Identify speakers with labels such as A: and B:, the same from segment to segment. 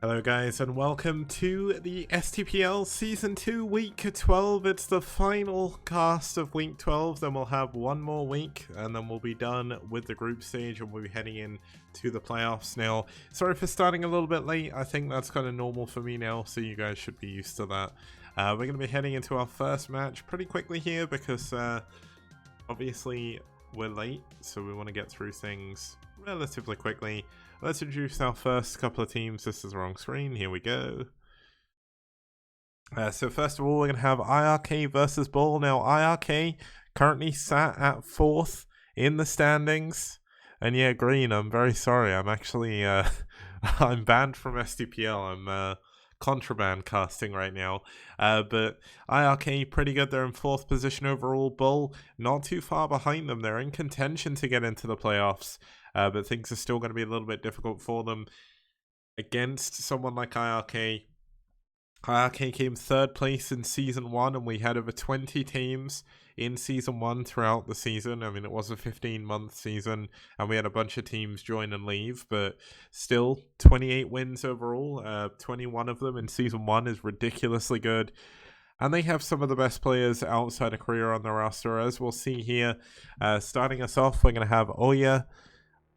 A: Hello guys and welcome to the STPL Season 2 Week 12. It's the final cast of Week 12, then we'll have one more week and then we'll be done with the group stage and we'll be heading in to the playoffs now. Sorry for starting a little bit late, I think that's kind of normal for me now, so you guys should be used to that. We're going to be heading into our first match pretty quickly here because obviously we're late, so we want to get through things relatively quickly. Let's introduce our first couple of teams. This is the wrong screen. Here we go. So first of all, we're going to have iRk versus BuLL. Now, iRk currently sat at 4th in the standings. And yeah, Green, I'm very sorry. I'm actually, I'm banned from STPL. I'm contraband casting right now. But iRk, pretty good. They're in 4th position overall. BuLL, not too far behind them. They're in contention to get into the playoffs. But things are still going to be a little bit difficult for them against someone like iRk. iRk came 3rd place in Season 1, and we had over 20 teams in Season 1 throughout the season. I mean, it was a 15-month season, and we had a bunch of teams join and leave, but still, 28 wins overall. 21 of them in Season 1 is ridiculously good. And they have some of the best players outside of Korea on the roster, as we'll see here. Starting us off, we're going to have Outlier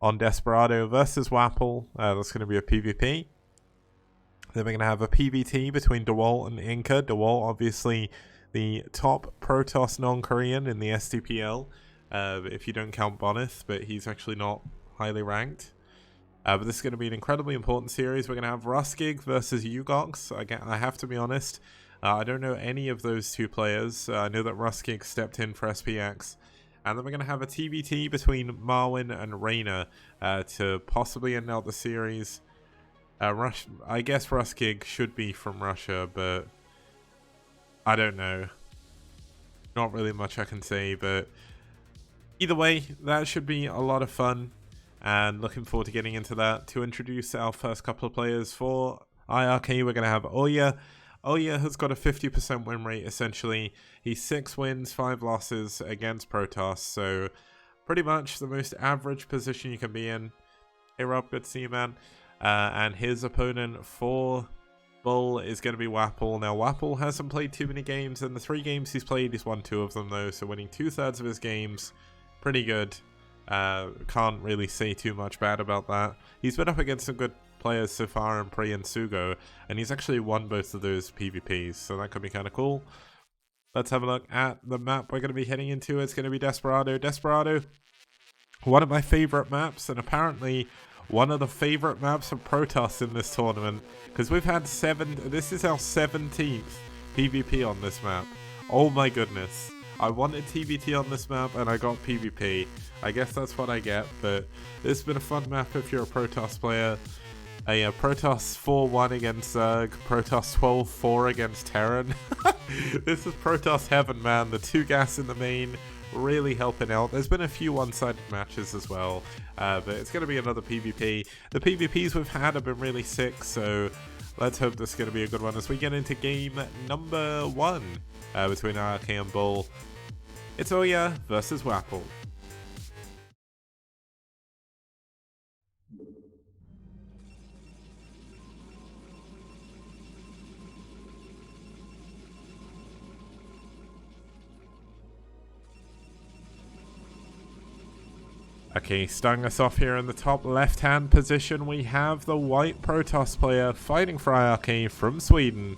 A: on Desperado versus BuLL. That's going to be a PvP. Then we're going to have a PvT between BuLL and iRk. BuLL, obviously the top Protoss non-Korean in the STPL, if you don't count Bonith, but he's actually not highly ranked. But this is going to be an incredibly important series. We're going to have Ruskig versus Ugox. Again, I have to be honest, I don't know any of those two players. I know that Ruskig stepped in for SPX. And then we're going to have a TBT between Marwin and Reyna to possibly end out the series. I guess Ruskig should be from Russia, but I don't know. Not really much I can say, but either way, that should be a lot of fun. And looking forward to getting into that. To introduce our first couple of players for iRk, we're going to have Outlier. Outlier has got a 50% win rate, essentially. He's 6 wins, 5 losses against Protoss, so pretty much the most average position you can be in. Hey Rob, good to see you, man. And his opponent for BuLL is going to be WaPL. Now, WaPL hasn't played too many games, and the 3 games he's played, he's won 2 of them, though, so winning 2/3 of his games, pretty good. Can't really say too much bad about that. He's been up against some good players so far in Pre and Sugo, and he's actually won both of those PvPs, so that could be kind of cool. Let's have a look at the map we're going to be heading into. It's going to be Desperado. Desperado, one of my favorite maps, and apparently one of the favorite maps of Protoss in this tournament, because we've had this is our 17th PvP on this map. Oh my goodness. I wanted TBT on this map and I got PvP. I guess that's what I get, but this has been a fun map if you're a Protoss player. Protoss 4-1 against Zerg, Protoss 12-4 against Terran. This is Protoss heaven, man. The 2 gas in the main really helping out. There's been a few one-sided matches as well, but it's going to be another PvP. The PvPs we've had have been really sick, so let's hope this is going to be a good one as we get into game number 1 between iRk and BuLL. It's Outlier versus WaPL. Okay, starting us off here in the top left-hand position, we have the white Protoss player fighting for iRk from Sweden.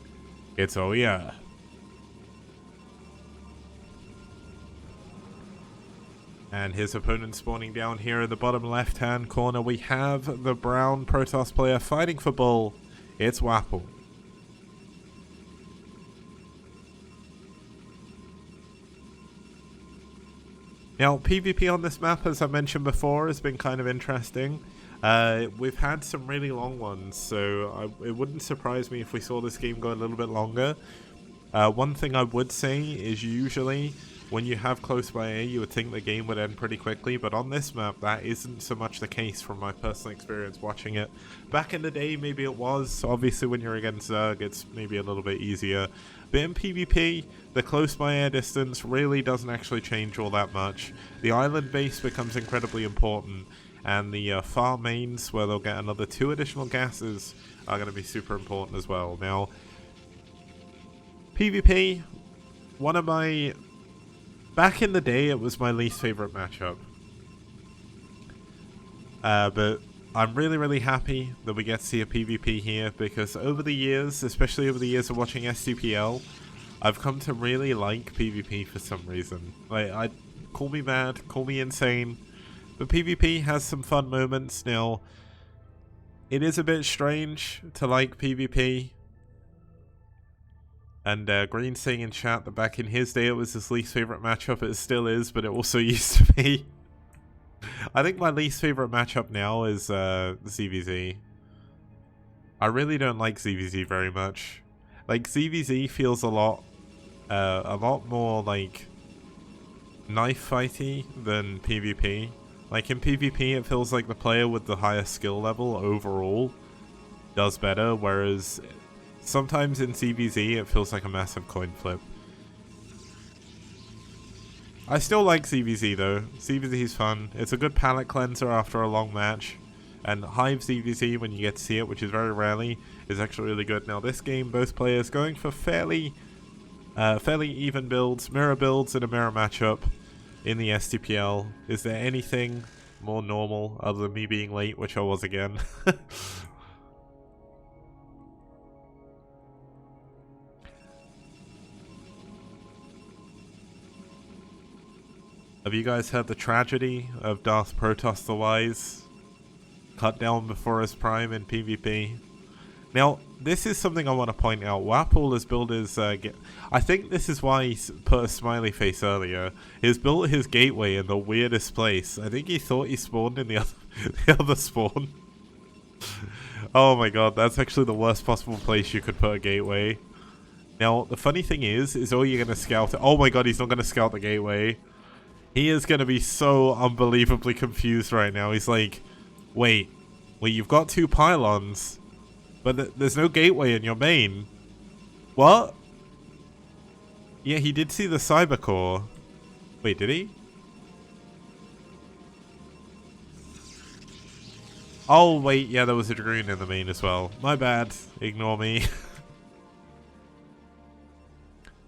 A: It's Outlier. And his opponent spawning down here in the bottom left-hand corner, we have the brown Protoss player fighting for BuLL. It's WaPL. Now, PvP on this map, as I mentioned before, has been kind of interesting. We've had some really long ones, so it wouldn't surprise me if we saw this game go a little bit longer. One thing I would say is usually when you have close by A, you would think the game would end pretty quickly, but on this map, that isn't so much the case from my personal experience watching it. Back in the day, maybe it was. Obviously, when you're against Zerg, it's maybe a little bit easier. But in PvP, the close by air distance really doesn't actually change all that much. The island base becomes incredibly important, and the far mains, where they'll get another 2 additional gases, are going to be super important as well. Now, PvP, one of my... Back in the day, it was my least favorite matchup. But I'm really, really happy that we get to see a PvP here, because over the years, especially over the years of watching STPL, I've come to really like PvP for some reason. Like, call me mad, call me insane, but PvP has some fun moments. Now, it is a bit strange to like PvP. And Green saying in chat that back in his day it was his least favorite matchup. It still is, but it also used to be. I think my least favorite matchup now is ZVZ. I really don't like ZVZ very much. Like, ZVZ feels a lot more like knife fighty than PvP. Like, in PvP it feels like the player with the higher skill level overall does better, whereas sometimes in ZVZ it feels like a massive coin flip. I still like ZVZ though. ZVZ is fun. It's a good palate cleanser after a long match. And Hive ZVZ, when you get to see it, which is very rarely, is actually really good. Now this game, both players going for fairly even builds, mirror builds in a mirror matchup in the STPL. Is there anything more normal other than me being late, which I was again? Have you guys heard the tragedy of Darth Protoss the Wise? Cut down before his prime in PvP. Now, this is something I want to point out. Wapple has built his... I think this is why he put a smiley face earlier. He's built his gateway in the weirdest place. I think he thought he spawned in the other spawn. Oh my god, that's actually the worst possible place you could put a gateway. Now, the funny thing is all you're going to scout... Oh my god, he's not going to scout the gateway. He is going to be so unbelievably confused right now. He's like, wait, you've got 2 pylons, but there's no gateway in your main. What? Yeah, he did see the cyber core. Wait, did he? Oh, wait, yeah, there was a Dragoon in the main as well. My bad. Ignore me.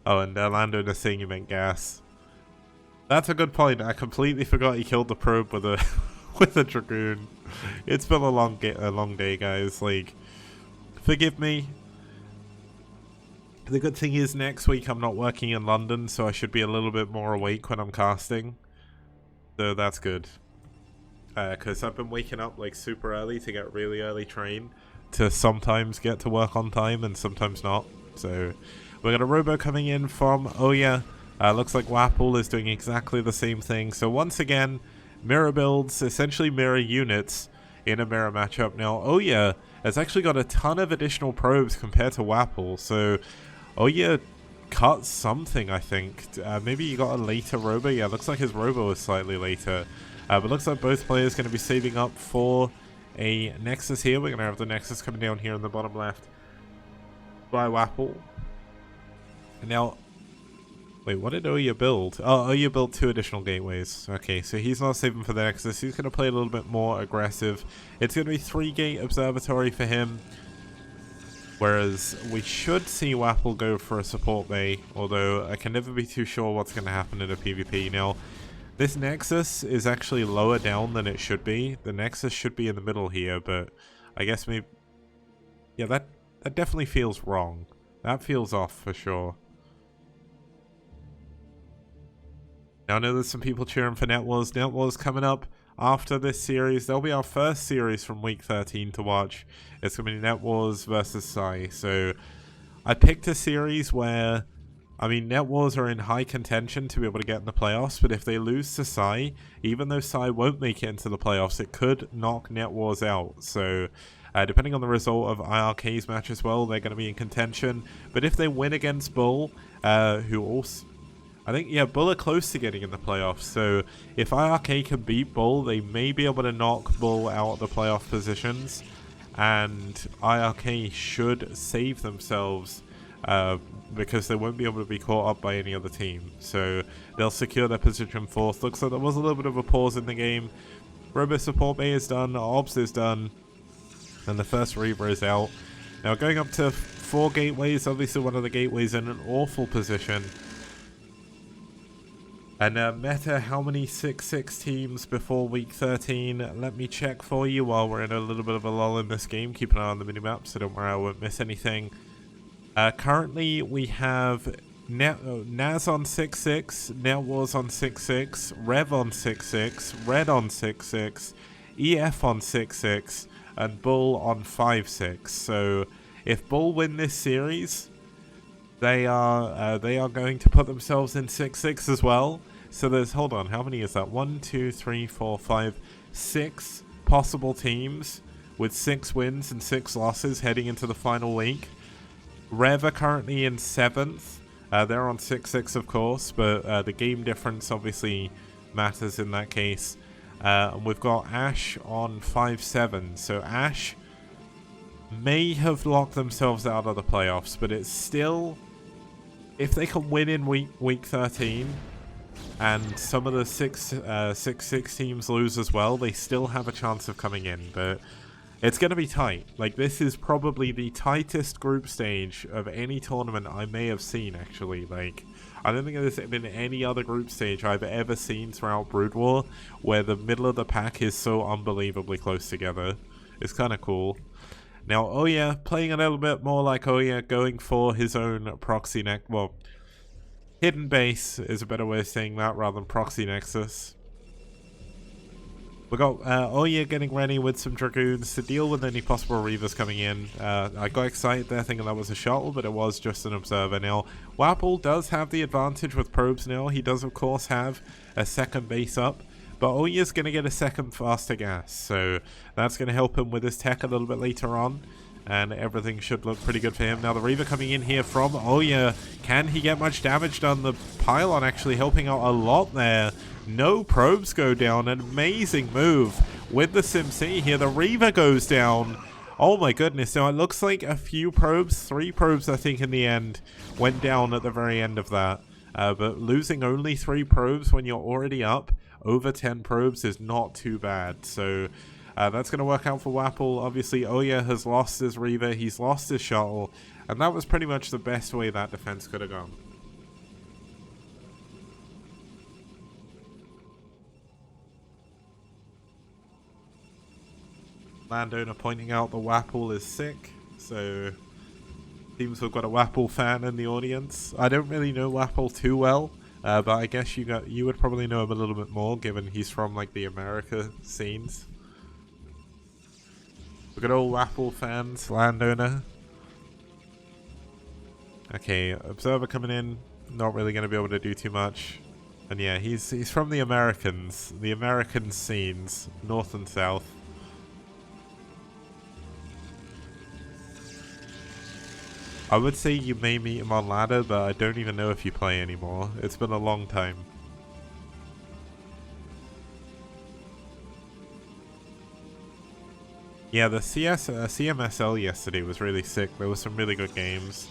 A: Oh, and Lando is saying you meant gas. That's a good point. I completely forgot he killed the probe with a with a Dragoon. It's been a long day, guys. Like, forgive me. The good thing is next week I'm not working in London, so I should be a little bit more awake when I'm casting. So that's good. Because I've been waking up like super early to get really early train to sometimes get to work on time and sometimes not. So we got a robo coming in from Oya. Looks like Wapple is doing exactly the same thing. So once again, mirror builds, essentially mirror units in a mirror matchup. Now, Oya has actually got a ton of additional probes compared to Wapple. So Oya cut something, I think. Maybe he got a later robo. Yeah, looks like his robo was slightly later. But looks like both players going to be saving up for a Nexus here. We're going to have the Nexus coming down here in the bottom left by Wapple. And now... Wait, what did Oya build? Oh, Oya built 2 additional gateways. Okay, so he's not saving for the Nexus. He's going to play a little bit more aggressive. It's going to be 3-gate observatory for him. Whereas we should see Wapple go for a support bay. Although I can never be too sure what's going to happen in a PvP. Now, this Nexus is actually lower down than it should be. The Nexus should be in the middle here, but I guess maybe... Yeah, that definitely feels wrong. That feels off for sure. Now I know there's some people cheering for Net Wars. Net Wars coming up after this series. That'll be our first series from week 13 to watch. It's going to be Net Wars versus Psy. So I picked a series where, I mean, Net Wars are in high contention to be able to get in the playoffs, but if they lose to Psy, even though Psy won't make it into the playoffs, it could knock Net Wars out. So depending on the result of iRk's match as well, they're going to be in contention. But if they win against BuLL, who also... I think, yeah, BuLL are close to getting in the playoffs, so if iRk can beat BuLL, they may be able to knock BuLL out of the playoff positions, and iRk should save themselves because they won't be able to be caught up by any other team. So they'll secure their position 4th. Looks like there was a little bit of a pause in the game Robo Support Bay is done, Obs is done, and the first Reaver is out. Now going up to 4 gateways, obviously one of the gateways in an awful position. And Meta, how many 6-6 teams before week 13? Let me check for you while we're in a little bit of a lull in this game. Keep an eye on the minimap, so don't worry, I won't miss anything. Currently, we have Naz on 6-6, Net Wars on 6-6, Rev on 6-6, Red on 6-6, EF on 6-6, and BuLL on 5-6. So, if BuLL win this series, they are going to put themselves in 6-6 as well. So there's, hold on, how many is that? 1, 2, 3, 4, 5, 6 possible teams with 6 wins and 6 losses heading into the final week. Rev are currently in 7th. They're on 6-6 of course, but the game difference obviously matters in that case. And we've got Ash on 5-7. So Ash may have locked themselves out of the playoffs, but it's still, if they can win in week 13 and some of the 6-6 teams lose as well, they still have a chance of coming in, but it's going to be tight. Like, this is probably the tightest group stage of any tournament I may have seen, actually. Like, I don't think there's been any other group stage I've ever seen throughout Brood War where the middle of the pack is so unbelievably close together. It's kind of cool. Now, Ouya, playing a little bit more like Ouya, going for his own proxy well, hidden base is a better way of saying that rather than proxy nexus. We got Ouya getting ready with some Dragoons to deal with any possible Reavers coming in. I got excited there thinking that was a shuttle, but it was just an observer. Now, WAPL does have the advantage with probes now. He does, of course, have a second base up. But Ouya's going to get a second faster gas, so that's going to help him with his tech a little bit later on, and everything should look pretty good for him. Now the Reaver coming in here from Ouya, can he get much damage done? The pylon actually helping out a lot there. No probes go down, an amazing move with the SimC here. The Reaver goes down. Oh my goodness, now it looks like a few probes, 3 probes I think in the end, went down at the very end of that. But losing only 3 probes when you're already up over 10 probes is not too bad. So that's going to work out for WAPL. Obviously, Ouya has lost his Reaver, he's lost his shuttle, and that was pretty much the best way that defense could have gone. Landowner pointing out the WAPL is sick, so seems we've got a WAPL fan in the audience. I don't really know WAPL too well, but I guess you would probably know him a little bit more, given he's from like the America scenes. We've got all WAPL fans, Landowner. Okay, Observer coming in, not really going to be able to do too much. And yeah, he's from the American scenes, north and south. I would say you may meet him on ladder, but I don't even know if you play anymore. It's been a long time. Yeah, the CMSL yesterday was really sick. There were some really good games.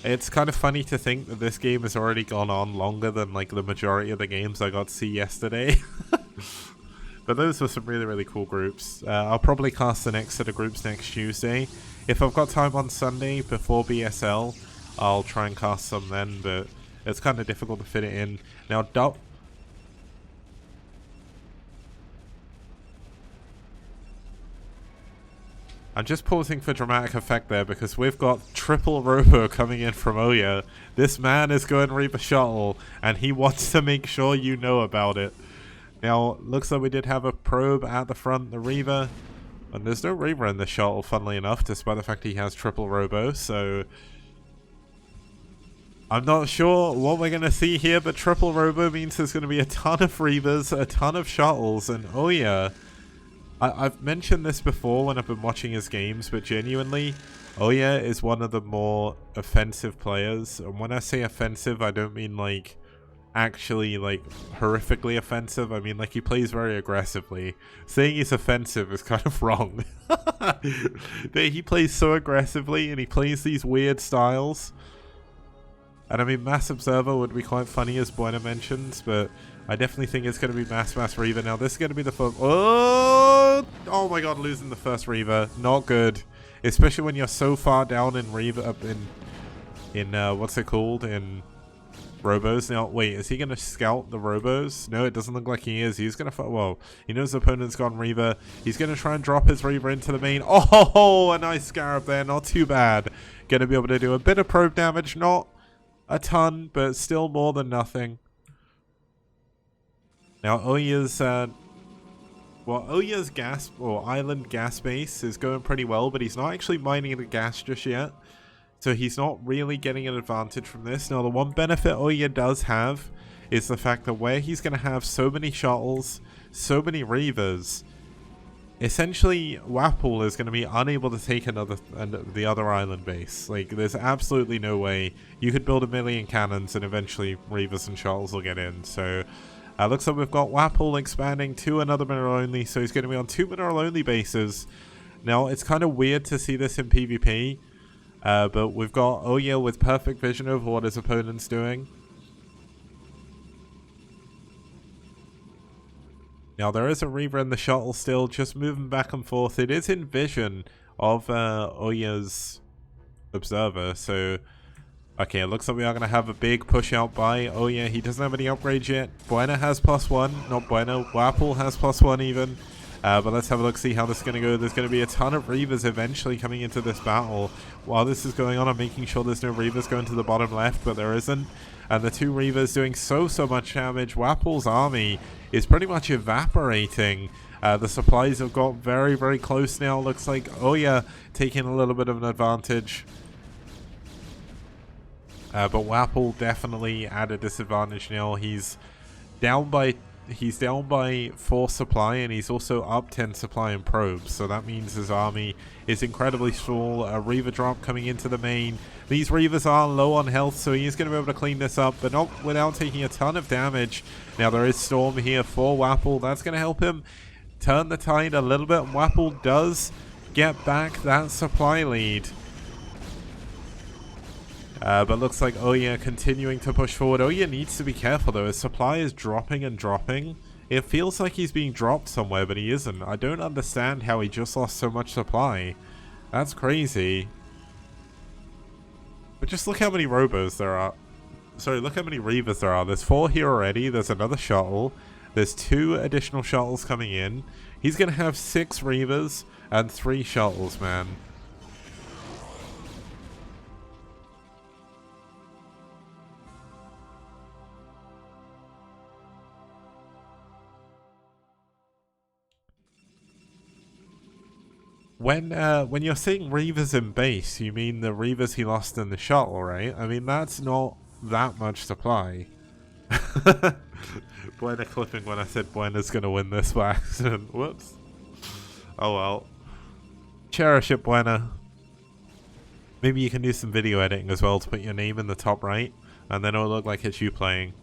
A: It's kind of funny to think that this game has already gone on longer than like the majority of the games I got to see yesterday. But those were some really, really cool groups. I'll probably cast the next set of groups next Tuesday. If I've got time on Sunday before BSL, I'll try and cast some then, but it's kind of difficult to fit it in. Now, I'm just pausing for dramatic effect there because we've got triple Robo coming in from Ouya. This man is going Reaper Shuttle, and he wants to make sure you know about it. Now, looks like we did have a probe at the front, the Reaver. And there's no Reaver in the shuttle, funnily enough, despite the fact he has triple Robo, so I'm not sure what we're going to see here, but triple Robo means there's going to be a ton of Reavers, a ton of shuttles, and Ouya, I've mentioned this before when I've been watching his games, but genuinely, Ouya is one of the more offensive players, and when I say offensive, I don't mean like actually like horrifically offensive. I mean like he plays very aggressively. Saying he's offensive is kind of wrong. But he plays so aggressively and he plays these weird styles. And I mean Mass Observer would be quite funny as Buena mentions, but I definitely think it's going to be Mass Reaver. Now, this is going to be the first... Oh my god, losing the first Reaver. Not good. Especially when you're so far down in Reaver... what's it called? In Robos. Now, wait, is he going to scout the Robos? No, it doesn't look like he is. He's going to... Whoa. He knows the opponent's gone Reaver. He's going to try and drop his Reaver into the main. Oh, a nice Scarab there. Not too bad. Going to be able to do a bit of probe damage. Not a ton, but still more than nothing. Now, Ouya's gas, or island gas base is going pretty well, but he's not actually mining the gas just yet. So he's not really getting an advantage from this. Now, the one benefit Ouya does have is the fact that where he's going to have so many shuttles, so many Reavers, essentially Wapol is going to be unable to take the other island base. Like, there's absolutely no way. You could build 1,000,000 cannons and eventually Reavers and shuttles will get in. So... looks like we've got Wapol expanding to another mineral only, so he's going to be on 2 mineral only bases. Now, it's kind of weird to see this in PvP, but we've got Ouya with perfect vision over what his opponent's doing. Now, there is a Reaver in the shuttle still, just moving back and forth. It is in vision of Ouya's observer, so... Okay, it looks like we are going to have a big push out by Ouya. He doesn't have any upgrades yet. Buena has +1. Not Buena. Wapol has +1 even. But let's have a look, see how this is going to go. There's going to be a ton of Reavers eventually coming into this battle. While this is going on, I'm making sure there's no Reavers going to the bottom left, but there isn't. And the 2 Reavers doing so much damage. Wapol's army is pretty much evaporating. The supplies have got very, very close now. Looks like Ouya taking a little bit of an advantage. But Wapol definitely at a disadvantage now. He's down by 4 supply, and he's also up 10 supply in probes. So that means his army is incredibly small. A Reaver drop coming into the main. These Reavers are low on health, so he is going to be able to clean this up, but not without taking a ton of damage. Now there is Storm here for Wapol. That's going to help him turn the tide a little bit. Wapol does get back that supply lead. But looks like Ouya continuing to push forward. Ouya needs to be careful though. His supply is dropping and dropping. It feels like he's being dropped somewhere, but he isn't. I don't understand how he just lost so much supply. That's crazy. But just look how many Robos there are. Sorry, look how many Reavers there are. There's 4 here already. There's another shuttle. There's 2 additional shuttles coming in. He's going to have 6 Reavers and 3 shuttles, man. When you're saying Reavers in base, you mean the Reavers he lost in the shuttle, right? I mean, that's not that much supply. Buena clipping when I said Buena's gonna win this by accident. Whoops. Oh well. Cherish it, Buena. Maybe you can do some video editing as well to put your name in the top right, and then it'll look like it's you playing.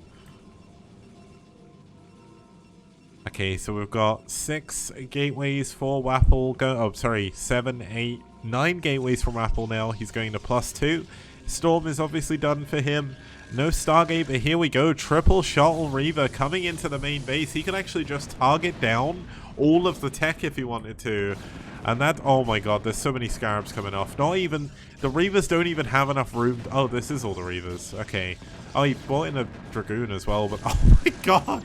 A: Okay, so we've got 6 gateways for Wapol. 7, 8, 9 gateways from Wapol now. He's going to +2. Storm is obviously done for him. No Stargate, but here we go. Triple Shuttle Reaver coming into the main base. He can actually just target down all of the tech if he wanted to. And that, oh my god, there's so many Scarabs coming off. Not even, the Reavers don't even have enough room. Oh, this is all the Reavers. Okay. Oh, he brought in a Dragoon as well, but oh my god.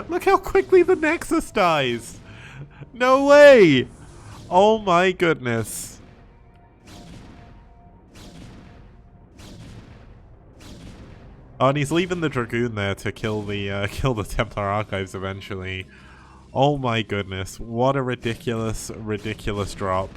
A: Look how quickly the Nexus dies! No way! Oh my goodness. Oh, and he's leaving the Dragoon there to kill the Templar Archives eventually. Oh my goodness. What a ridiculous, ridiculous drop.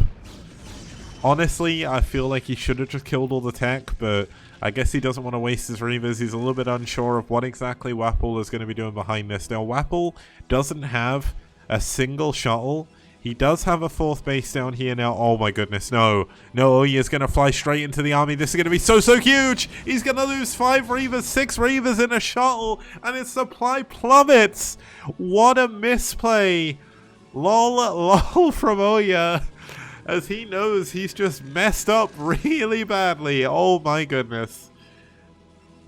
A: Honestly, I feel like he should have just killed all the tech, but I guess he doesn't want to waste his Reavers. He's a little bit unsure of what exactly Wapol is going to be doing behind this. Now, Wapol doesn't have a single shuttle. He does have a 4th base down here now. Oh my goodness, no. No, he is going to fly straight into the army. This is going to be so huge. He's going to lose 5 Reavers, 6 Reavers in a shuttle, and his supply plummets. What a misplay. Lol from Ouya. As he knows he's just messed up really badly. Oh my goodness.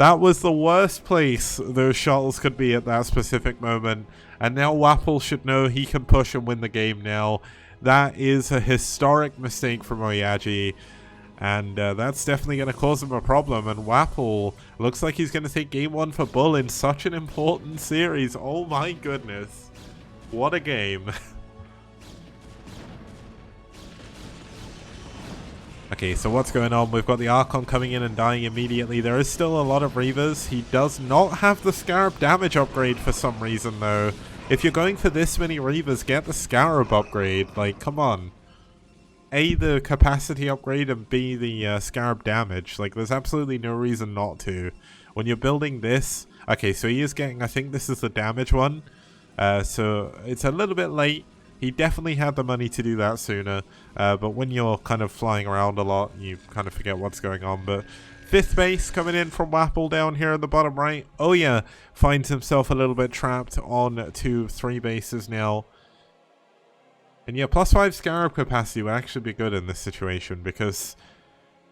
A: That was the worst place those shuttles could be at that specific moment. And now Wapple should know he can push and win the game now. That is a historic mistake from Oyaji. And that's definitely going to cause him a problem. And Wapple looks like he's going to take game 1 for BuLL in such an important series. Oh my goodness. What a game. Okay, so what's going on? We've got the Archon coming in and dying immediately. There is still a lot of Reavers. He does not have the Scarab damage upgrade for some reason, though. If you're going for this many Reavers, get the Scarab upgrade. Like, come on. A, the capacity upgrade, and B, the Scarab damage. Like, there's absolutely no reason not to. When you're building this... Okay, so he is getting... I think this is the damage one. So it's a little bit late. He definitely had the money to do that sooner, but when you're kind of flying around a lot, you kind of forget what's going on. But 5th base coming in from Wapple down here in the bottom right. Oya finds himself a little bit trapped on 3 bases now. And yeah, +5 Scarab capacity would actually be good in this situation, because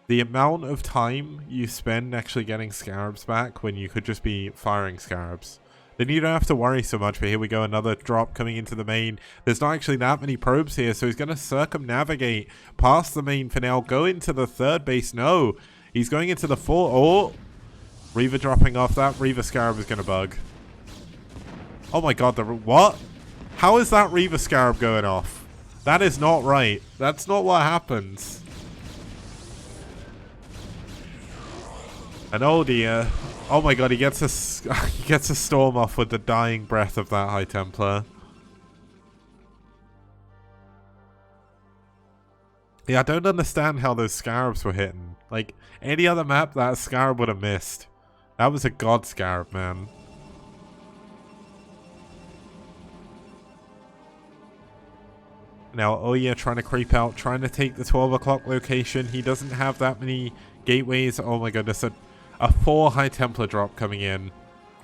A: the amount of time you spend actually getting Scarabs back when you could just be firing Scarabs. Then you don't have to worry so much, but here we go, another drop coming into the main. There's not actually that many probes here, so he's going to circumnavigate past the main for now. Go into the 3rd base. No, he's going into the 4th. Oh, Reaver dropping off. That Reaver Scarab is going to bug. Oh my god, what? How is that Reaver Scarab going off? That is not right. That's not what happens. And oh dear. Oh my god, he gets a storm off with the dying breath of that High Templar. Yeah, I don't understand how those Scarabs were hitting. Like, any other map, that Scarab would have missed. That was a god Scarab, man. Now, Oya trying to creep out, trying to take the 12 o'clock location. He doesn't have that many gateways. Oh my goodness, a 4 High Templar drop coming in.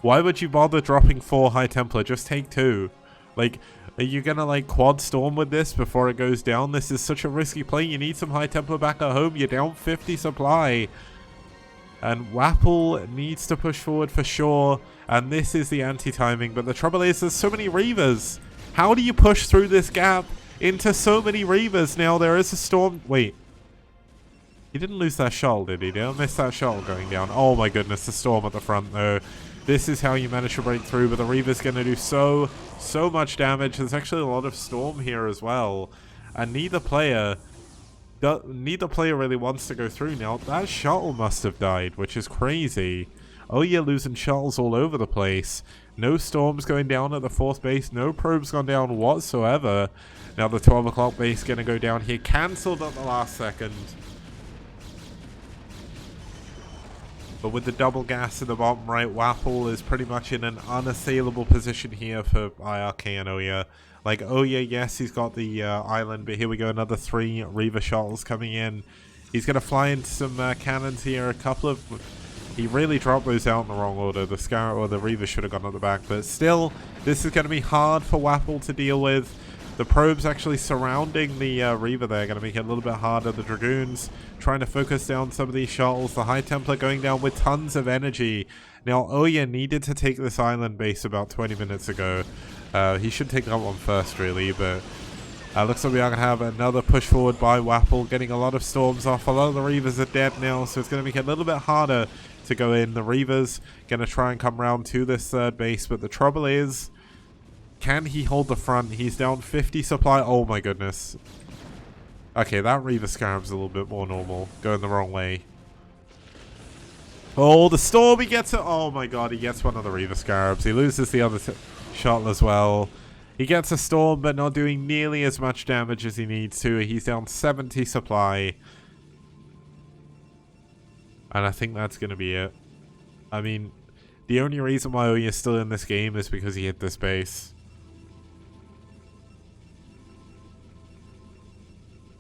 A: Why would you bother dropping 4 High Templar? Just take 2. Like, are you gonna like quad storm with this before it goes down? This is such a risky play. You need some High Templar back at home. You're down 50 supply. And Wapple needs to push forward for sure. And this is the anti-timing. But the trouble is there's so many Reavers. How do you push through this gap into so many Reavers? Now there is a storm. Wait. He didn't lose that shuttle, did he? Did I miss that shuttle going down? Oh my goodness, the storm at the front though. This is how you manage to break through, but the Reaver's going to do so much damage. There's actually a lot of storm here as well. And neither player really wants to go through now. That shuttle must have died, which is crazy. Oh, you're losing shuttles all over the place. No storms going down at the 4th base. No probes gone down whatsoever. Now the 12 o'clock base going to go down here. Cancelled at the last second. But with the double gas in the bottom right, Wapple is pretty much in an unassailable position here for iRk and Oya. Like, Oya, yes, he's got the island, but here we go, another 3 Reaver shuttles coming in. He's going to fly into some cannons here, a couple of... He really dropped those out in the wrong order. The Scarab or the Reaver should have gone at the back, but still, this is going to be hard for Wapple to deal with. The probes actually surrounding the Reaver there are going to make it a little bit harder. The Dragoons trying to focus down some of these shuttles. The High Templar going down with tons of energy. Now, Oya needed to take this island base about 20 minutes ago. He should take that one first, really, but looks like we are going to have another push forward by Wapple, getting a lot of storms off. A lot of the Reavers are dead now, so it's going to make it a little bit harder to go in. The Reavers going to try and come around to this 3rd base, but the trouble is, can he hold the front? He's down 50 supply. Oh my goodness. Okay, that Reaver Scarab's a little bit more normal. Going the wrong way. Oh, the storm, he gets it. Oh my god, he gets one of the Reaver Scarabs. He loses the other shuttle as well. He gets a storm, but not doing nearly as much damage as he needs to. He's down 70 supply. And I think that's going to be it. I mean, the only reason why Oya is still in this game is because he hit this base.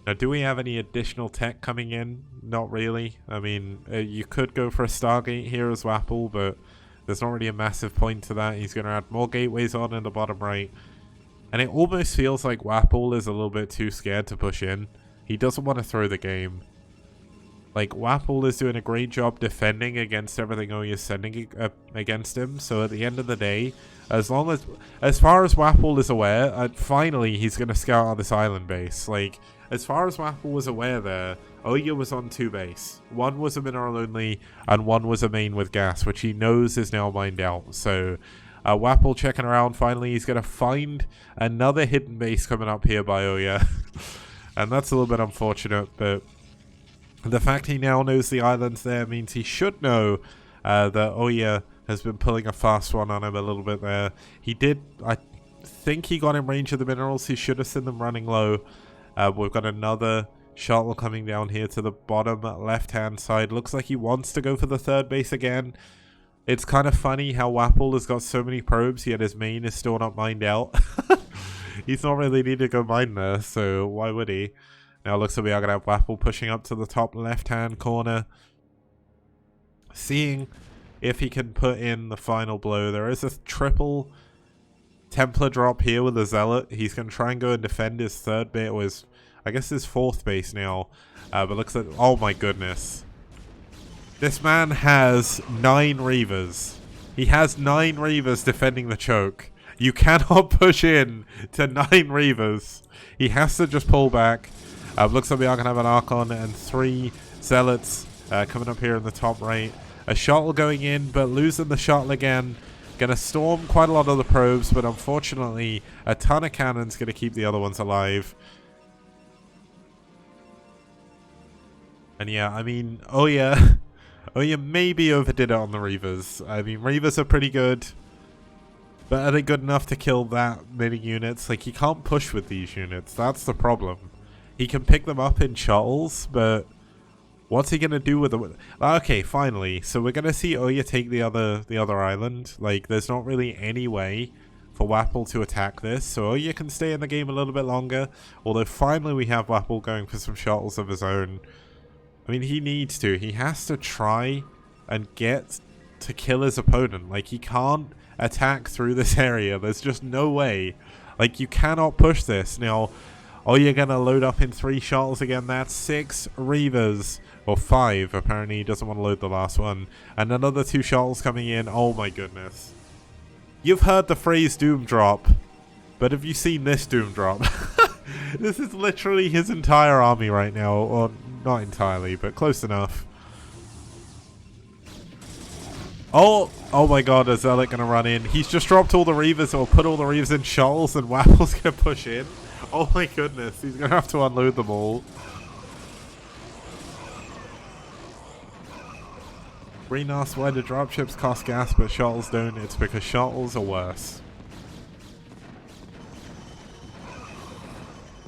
A: Now, do we have any additional tech coming in? Not really. I mean, you could go for a Stargate here as Wapple, but there's not really a massive point to that. He's going to add more gateways on in the bottom right. And it almost feels like Wapple is a little bit too scared to push in. He doesn't want to throw the game. Like, Wapple is doing a great job defending against everything Oya's sending against him. So at the end of the day, as far as Wapple is aware, finally he's going to scout out this island base. Like, as far as Wapple was aware there, Oya was on 2 base. One was a mineral only, and one was a main with gas, which he knows is now mined out. So Wapple checking around, finally he's going to find another hidden base coming up here by Oya. And that's a little bit unfortunate, but the fact he now knows the island's there means he should know that Oya has been pulling a fast one on him a little bit there. He did, I think he got in range of the minerals. He should have seen them running low. We've got another shuttle coming down here to the bottom left-hand side. Looks like he wants to go for the 3rd base again. It's kind of funny how Wapple has got so many probes, yet his main is still not mined out. He's not really needed to go mine there, so why would he? Now it looks like we are going to have Wapple pushing up to the top left-hand corner. Seeing if he can put in the final blow. There is a triple Templar drop here with a Zealot. He's going to try and go and defend his 3rd base, or his, I guess his 4th base now. But looks like, oh my goodness. This man has 9 Reavers. He has 9 Reavers defending the choke. You cannot push in to 9 Reavers. He has to just pull back. Looks like we are going to have an Archon and 3 Zealots coming up here in the top right. A shuttle going in, but losing the shuttle again. Going to storm quite a lot of the probes, but unfortunately, a ton of cannons going to keep the other ones alive. And yeah, I mean, Oya maybe overdid it on the Reavers. I mean, Reavers are pretty good, but are they good enough to kill that many units? Like, he can't push with these units. That's the problem. He can pick them up in shuttles, but what's he gonna do with them? Okay, finally. So we're gonna see Oya take the other island. Like, there's not really any way for Wapple to attack this, so Oya can stay in the game a little bit longer. Although finally we have Wapple going for some shuttles of his own. I mean, he needs to. He has to try and get to kill his opponent. Like, he can't attack through this area. There's just no way. Like, you cannot push this. Now, Oya gonna load up in 3 shuttles again. That's 6 Reavers. Or 5, apparently he doesn't want to load the last one. And another 2 shuttles coming in. Oh my goodness. You've heard the phrase Doom Drop, but have you seen this Doom Drop? This is literally his entire army right now. Or not entirely, but close enough. Oh my god, is Zealot going to run in? He's just dropped all the Reavers, or put all the Reavers in shuttles, and Wapple's going to push in. Oh my goodness, he's going to have to unload them all. Green asks why do dropships cost gas but shuttles don't. It's because shuttles are worse.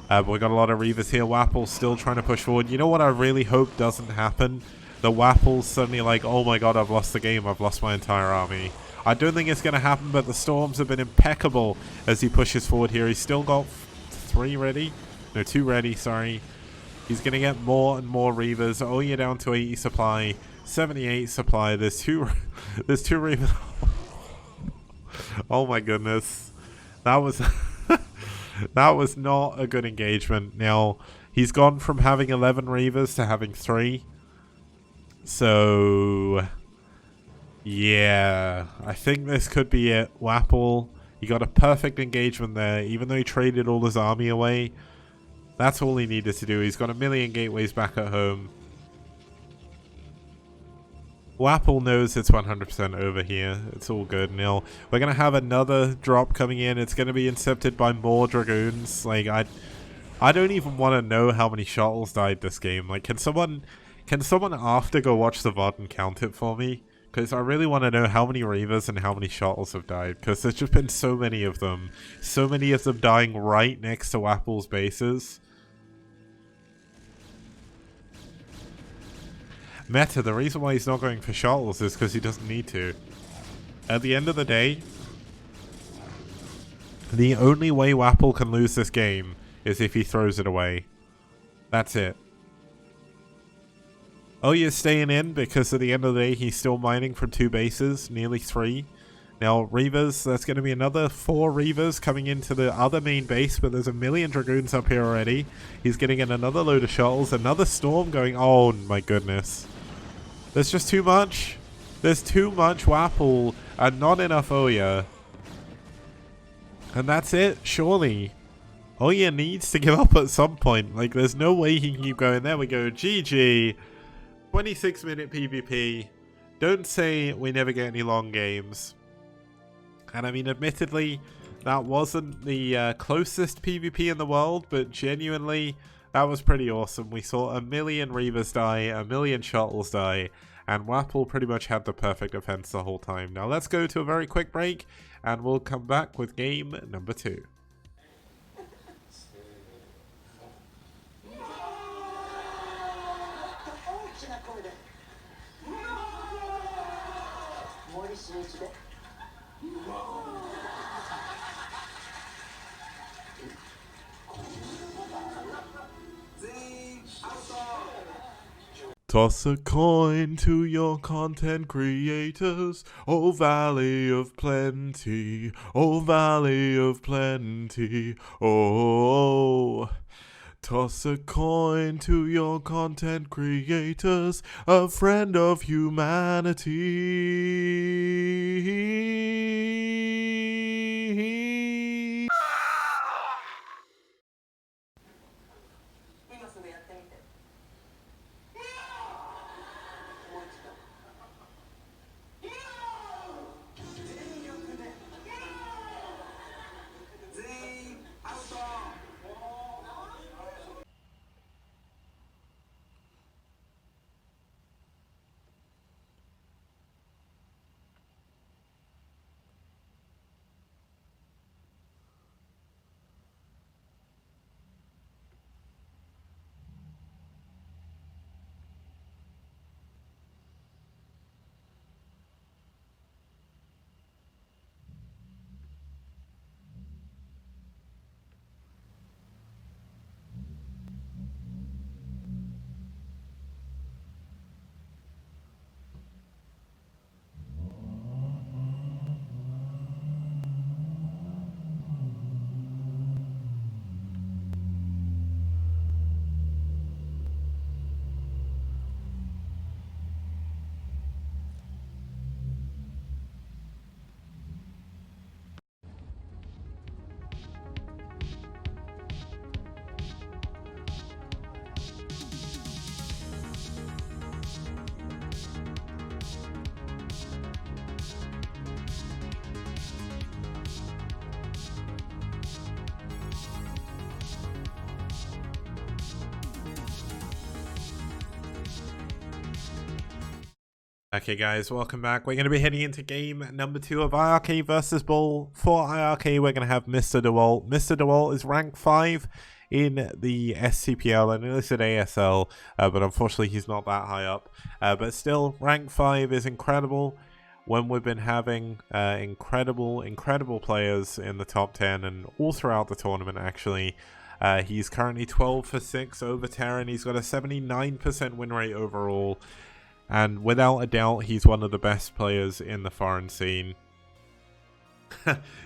A: But we got a lot of Reavers here. Wapple's still trying to push forward. You know what I really hope doesn't happen? The Wapple's suddenly like, oh my god, I've lost the game. I've lost my entire army. I don't think it's going to happen, but the storms have been impeccable as he pushes forward here. He's still got 3 ready. No, 2 ready, sorry. He's going to get more and more Reavers. Oh, you're down to 80 supply. 78 supply. There's 2 Reavers. Oh my goodness. That was... that was not a good engagement. Now, he's gone from having 11 Reavers to having 3. So, yeah. I think this could be it. Wapple, he got a perfect engagement there. Even though he traded all his army away, that's all he needed to do. He's got 1,000,000 gateways back at home. Wapple knows it's 100% over here. It's all good. Now, we're going to have another drop coming in. It's going to be intercepted by more Dragoons. Like, I don't even want to know how many shuttles died this game. Like, can someone after go watch the VOD and count it for me? Because I really want to know how many Reavers and how many shuttles have died. Because there's just been so many of them. So many of them dying right next to Wapple's bases. Meta, the reason why he's not going for shuttles is because he doesn't need to. At the end of the day, the only way Wapple can lose this game is if he throws it away. That's it. Oh, you're staying in because at the end of the day, he's still mining from 2 bases, nearly 3. Now, Reavers, there's going to be another 4 Reavers coming into the other main base, but there's a million Dragoons up here already. He's getting in another load of shuttles, another storm going. Oh my goodness. There's just too much. There's too much Wapple and not enough Oya. And that's it, surely. Oya needs to give up at some point. Like, there's no way he can keep going. There we go. GG. 26-minute PvP. Don't say we never get any long games. And I mean, admittedly, that wasn't the closest PvP in the world, but genuinely, that was pretty awesome. We saw a million Reavers die, a million shuttles die, and Wapple pretty much had the perfect defense the whole time. Now let's go to a very quick break, and we'll come back with game number 2. Toss a coin to your content creators, oh Valley of Plenty, oh Valley of Plenty, oh. Toss a coin to your content creators, a friend of humanity. Okay guys, welcome back. We're going to be heading into game number 2 of iRk versus BuLL. For iRk, we're going to have Mr. DeWalt. Mr. DeWalt is rank 5 in the STPL. I know this is ASL, but unfortunately he's not that high up. But still, rank 5 is incredible when we've been having incredible players in the top 10 and all throughout the tournament actually. He's currently 12 for 6 over Terran. He's got a 79% win rate overall. And without a doubt, he's one of the best players in the foreign scene.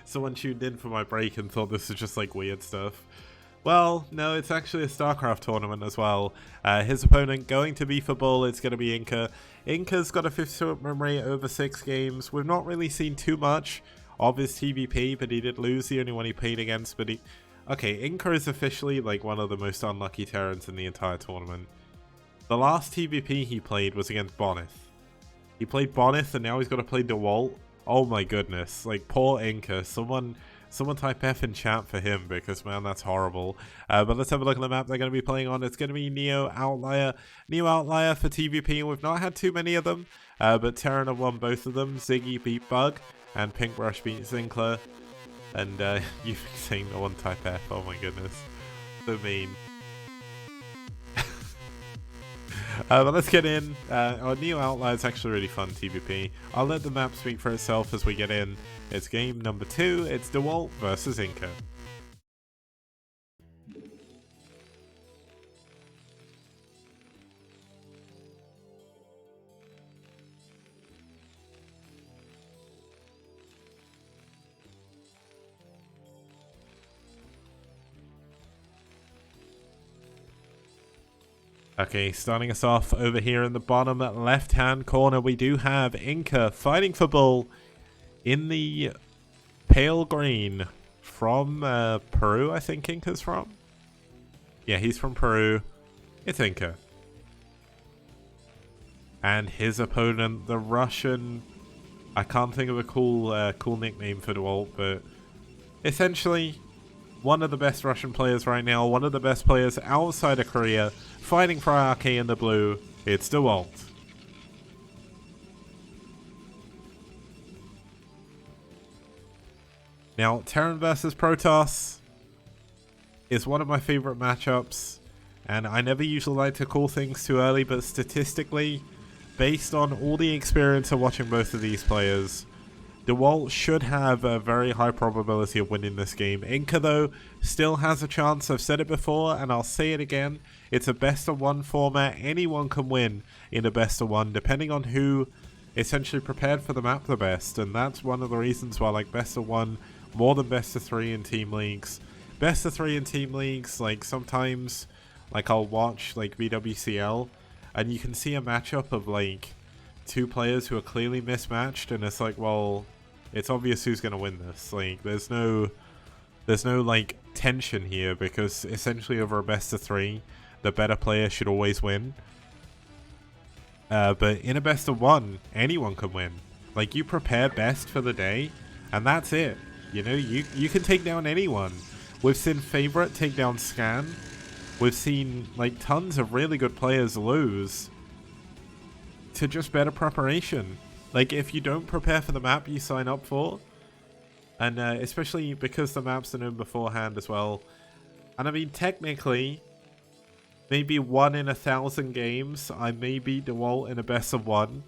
A: Someone tuned in for my break and thought this was just like weird stuff. Well, no, it's actually a StarCraft tournament as well. His opponent going to be for BuLL, it's going to be Inca. Inca's got a 50% win rate over 6 games. We've not really seen too much of his TVP, but he did lose the only one he played against. But okay, Inca is officially like one of the most unlucky Terrans in the entire tournament. The last TVP he played was against Bonneth. He played Bonneth and now he's got to play DeWalt. Oh my goodness. Like, poor Inca. Someone type F in chat for him because, man, that's horrible. But let's have a look at the map they're going to be playing on. It's going to be Neo Outlier. Neo Outlier for TVP. We've not had too many of them, but Terran have won both of them. Ziggy beat Bug and Pinkbrush beat Zinkler. And you saying no one type F. Oh my goodness. So mean. But let's get in. Our Neo Outlier is actually really fun TVP. I'll let the map speak for itself as we get in. It's game number 2. It's DeWalt versus Inca. Okay, starting us off over here in the bottom left-hand corner, we do have Inca fighting for BuLL in the pale green from Peru, I think Inca's from. Yeah, he's from Peru. It's Inca. And his opponent, the Russian... I can't think of a cool nickname for DeWalt, but essentially one of the best Russian players right now, one of the best players outside of Korea, fighting for iRk in the blue. It's DeWalt. Now, Terran versus Protoss is one of my favorite matchups, and I never usually like to call things too early, but statistically, based on all the experience of watching both of these players, DeWalt should have a very high probability of winning this game. Inca, though, still has a chance. I've said it before, and I'll say it again. It's a best-of-1 format. Anyone can win in a best-of-1, depending on who essentially prepared for the map the best. And that's one of the reasons why I like best-of-1 more than best-of-3 in team leagues. Best-of-3 in team leagues, like, sometimes, like, I'll watch, like, VWCL, and you can see a matchup of, like, two players who are clearly mismatched, and it's like, well, it's obvious who's going to win this. Like, there's no, like, tension here, because essentially over a best-of-3, the better player should always win. But in a best-of-1, anyone can win. Like, you prepare best for the day, and that's it. You know, you can take down anyone. We've seen Favorite take down Scan. We've seen, like, tons of really good players lose to just better preparation. Like, if you don't prepare for the map you sign up for, and especially because the maps are known beforehand as well, and I mean, technically, maybe 1 in 1,000 games, I may beat DeWalt in a best-of-1,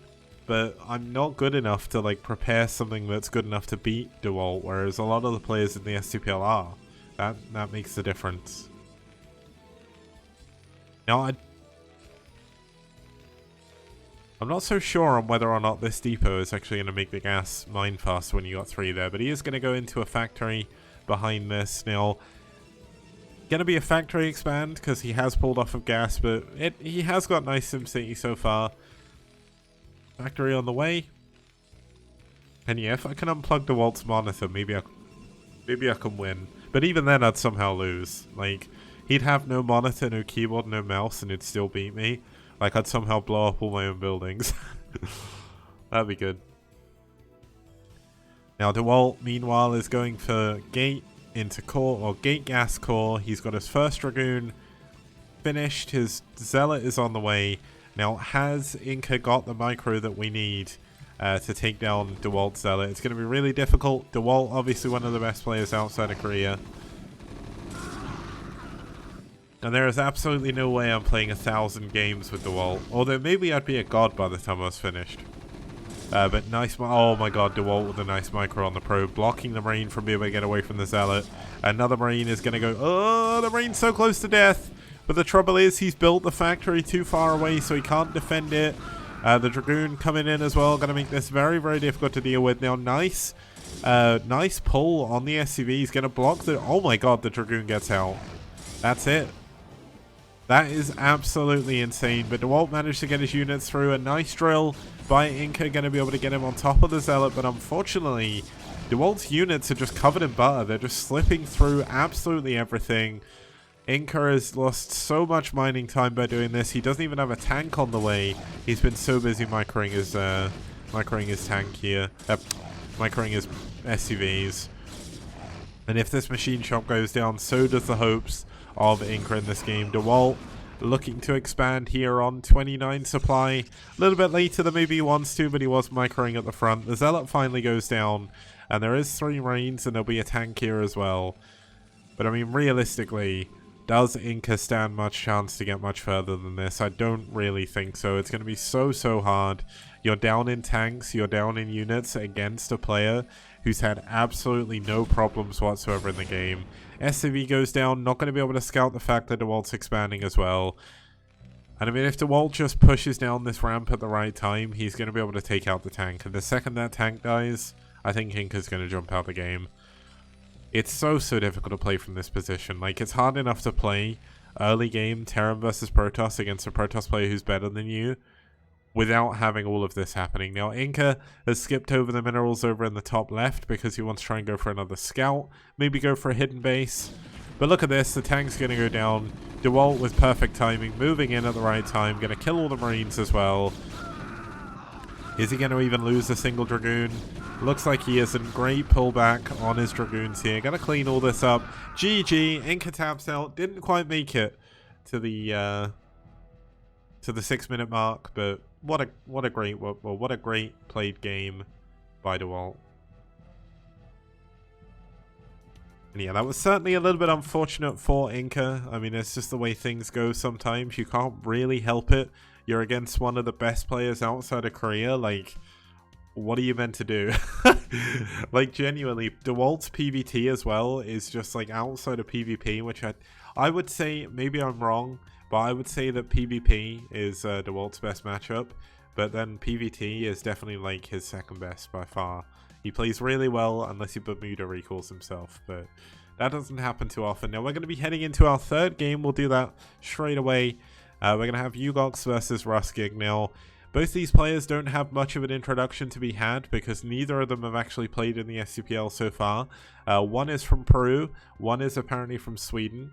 A: but I'm not good enough to, like, prepare something that's good enough to beat DeWalt, whereas a lot of the players in the STPL are. That makes the difference. Now, I'm not so sure on whether or not this depot is actually going to make the gas mine faster when you got 3 there, but he is going to go into a factory behind this. Now, going to be a factory expand because he has pulled off of gas, but he has got nice SimCity so far. Factory on the way. And yeah, if I can unplug DeWalt's monitor, maybe I can win. But even then, I'd somehow lose. Like, he'd have no monitor, no keyboard, no mouse, and he'd still beat me. Like, I'd somehow blow up all my own buildings. That'd be good. Now, DeWalt, meanwhile, is going for gate into core, or gate gas core. He's got his first Dragoon finished. His Zealot is on the way. Now, has Inca got the micro that we need to take down DeWalt's Zealot? It's going to be really difficult. DeWalt, obviously one of the best players outside of Korea. And there is absolutely no way I'm playing 1,000 games with DeWalt. Although maybe I'd be a god by the time I was finished. But nice, oh my god, DeWalt with a nice micro on the probe, blocking the Marine from being able to get away from the Zealot. Another Marine is going to go, oh, the Marine's so close to death. But the trouble is he's built the factory too far away, so he can't defend it. The Dragoon coming in as well, going to make this very, very difficult to deal with. Now, nice pull on the SCV. He's going to block the, oh my god, the Dragoon gets out. That's it. That is absolutely insane, but DeWalt managed to get his units through. A nice drill by Inca, going to be able to get him on top of the Zealot, but unfortunately, DeWalt's units are just covered in butter. They're just slipping through absolutely everything. Inca has lost so much mining time by doing this. He doesn't even have a tank on the way. He's been so busy microing his tank here, microing his SCVs. And if this machine shop goes down, so does the hopes of Inca in this game. DeWalt looking to expand here on 29 supply. A little bit later than maybe he wants to, but he was microing at the front. The Zealot finally goes down, and there is 3 Marines, and there'll be a tank here as well. But I mean, realistically, does Inca stand much chance to get much further than this? I don't really think so. It's going to be so hard. You're down in tanks, you're down in units against a player who's had absolutely no problems whatsoever in the game. SCV goes down, not going to be able to scout the fact that DeWalt's expanding as well. And I mean, if DeWalt just pushes down this ramp at the right time, he's going to be able to take out the tank. And the second that tank dies, I think Inca's going to jump out the game. It's so difficult to play from this position. Like, it's hard enough to play early game Terran versus Protoss against a Protoss player who's better than you without having all of this happening. Now, Inca has skipped over the minerals over in the top left because he wants to try and go for another scout, maybe go for a hidden base. But look at this, the tank's going to go down. DeWalt with perfect timing, moving in at the right time, going to kill all the Marines as well. Is he going to even lose a single Dragoon? Looks like he isn't. Great pullback on his Dragoons here. Going to clean all this up. GG, Inca taps out. Didn't quite make it to the 6-minute mark, but what a great played game by DeWalt. And yeah, that was certainly a little bit unfortunate for Inca. I mean, it's just the way things go sometimes. You can't really help it. You're against one of the best players outside of Korea. Like, what are you meant to do? Like, genuinely, DeWalt's PvT as well is just like outside of PvP, which I would say, maybe I'm wrong, but I would say that PvP is DeWalt's best matchup. But then PvT is definitely like his second best by far. He plays really well unless he Bermuda recalls himself, but that doesn't happen too often. Now we're going to be heading into our third game. We'll do that straight away. We're going to have Ugox versus Ruskig. Now, both these players don't have much of an introduction to be had because neither of them have actually played in the STPL so far. One is from Peru, one is apparently from Sweden.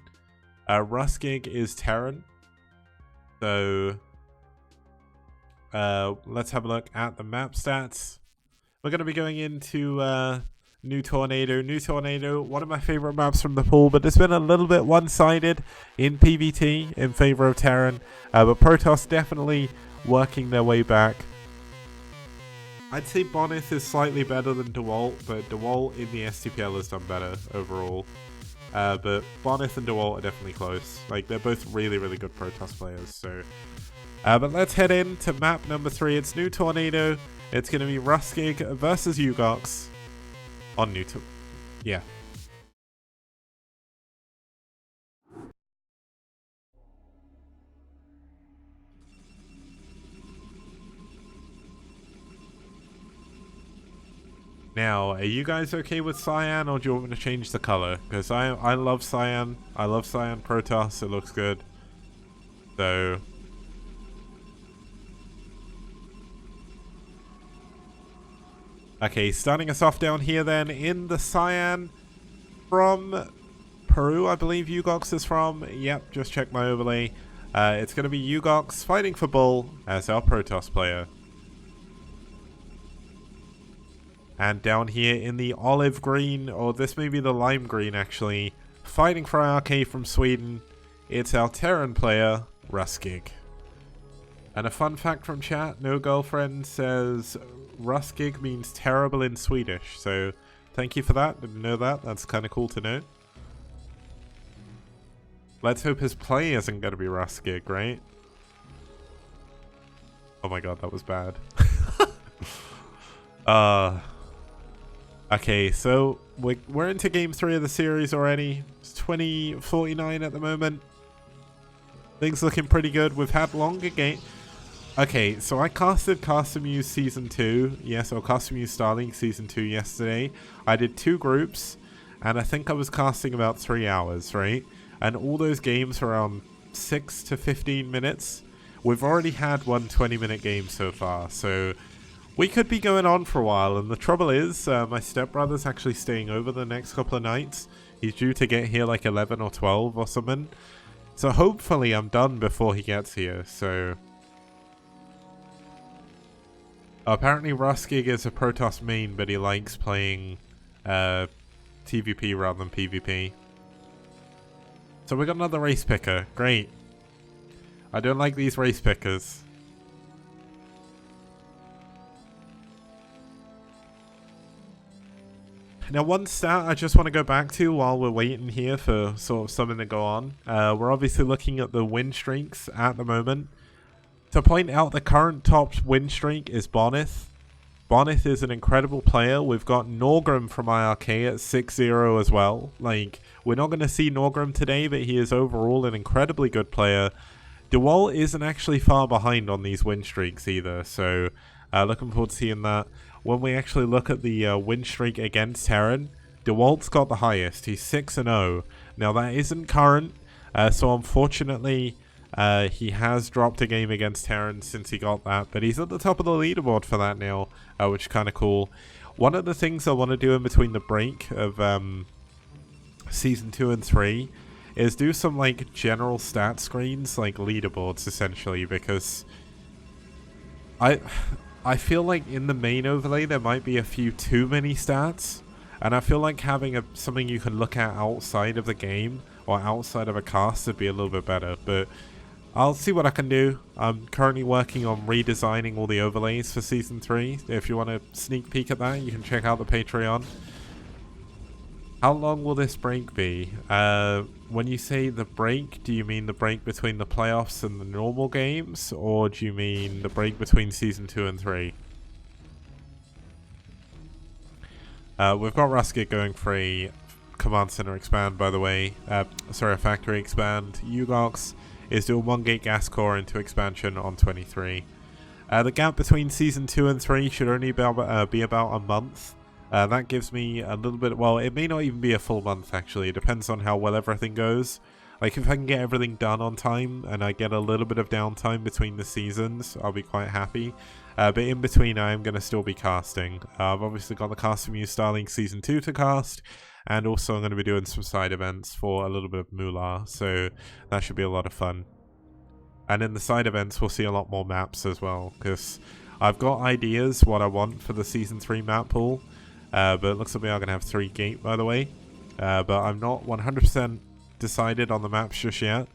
A: Ruskig is Terran. So, let's have a look at the map stats. We're going to be going into New Tornado. New Tornado, one of my favorite maps from the pool, but it's been a little bit one-sided in PvT in favor of Terran. But Protoss definitely working their way back. I'd say Bonith is slightly better than DeWalt, but DeWalt in the STPL has done better overall. But Bonith and DeWalt are definitely close. Like, they're both really, really good Protoss players. So, but let's head into map number 3. It's New Tornado. It's going to be Ruskig versus Ugox on New Tornado. Yeah. Now, are you guys okay with Cyan, or do you want me to change the color? Because I love Cyan. I love Cyan Protoss. It looks good. So, okay, starting us off down here then in the Cyan from Peru, I believe Ugox is from. Yep, just check my overlay. It's going to be Ugox fighting for BuLL as our Protoss player. And down here in the olive green, or this may be the lime green actually, fighting for iRk from Sweden, it's our Terran player, Ruskig. And a fun fact from chat, No Girlfriend says Ruskig means terrible in Swedish, so thank you for that. Didn't know that. That's kind of cool to know. Let's hope his play isn't going to be Ruskig, right? Oh my god, that was bad. Okay, so we're into game 3 of the series already. It's 20:49 at the moment. Things looking pretty good. We've had longer game. Okay, so I casted Custom Use Season 2. Yes, or Custom Use Starlink Season 2 yesterday. I did 2 groups, and I think I was casting about 3 hours, right? And all those games were around 6 to 15 minutes. We've already had one 20-minute game so far, so we could be going on for a while. And the trouble is, my stepbrother's actually staying over the next couple of nights. He's due to get here like 11 or 12 or something. So hopefully I'm done before he gets here, so apparently Ruskig is a Protoss main, but he likes playing TVP rather than PvP. So we got another race picker. Great. I don't like these race pickers. Now, one stat I just want to go back to while we're waiting here for sort of something to go on. We're obviously looking at the win streaks at the moment. To point out, the current top win streak is Bonith. Bonith is an incredible player. We've got Norgrim from iRk at 6-0 as well. Like, we're not going to see Norgrim today, but he is overall an incredibly good player. DeWalt isn't actually far behind on these win streaks either, so looking forward to seeing that. When we actually look at the win streak against Terran, DeWalt's got the highest. He's 6-0. Now, that isn't current. So unfortunately, he has dropped a game against Terran since he got that, but he's at the top of the leaderboard for that now, which is kind of cool. One of the things I want to do in between the break of Season 2 and 3 is do some like general stat screens, like leaderboards essentially, because I feel like in the main overlay there might be a few too many stats, and I feel like having something you can look at outside of the game or outside of a cast would be a little bit better, but I'll see what I can do. I'm currently working on redesigning all the overlays for Season 3. If you want a sneak peek at that, you can check out the Patreon. How long will this break be? When you say the break, do you mean the break between the playoffs and the normal games? Or do you mean the break between Season 2 and 3? We've got Ruskit going for a Command Center expand, by the way. Sorry, a factory expand. Ugox is doing 1 gate gas core into expansion on 23. The gap between Season 2 and 3 should only be about a month. That gives me a little bit, well, it may not even be a full month actually, it depends on how well everything goes. Like if I can get everything done on time and I get a little bit of downtime between the seasons, I'll be quite happy. But in between I am going to still be casting. I've obviously got the Cast from You Starlink Season 2 to cast, and also I'm going to be doing some side events for a little bit of moolah, so that should be a lot of fun. And in the side events we'll see a lot more maps as well, because I've got ideas what I want for the Season 3 map pool. But it looks like we are going to have 3 gate, by the way. But I'm not 100% decided on the maps just yet.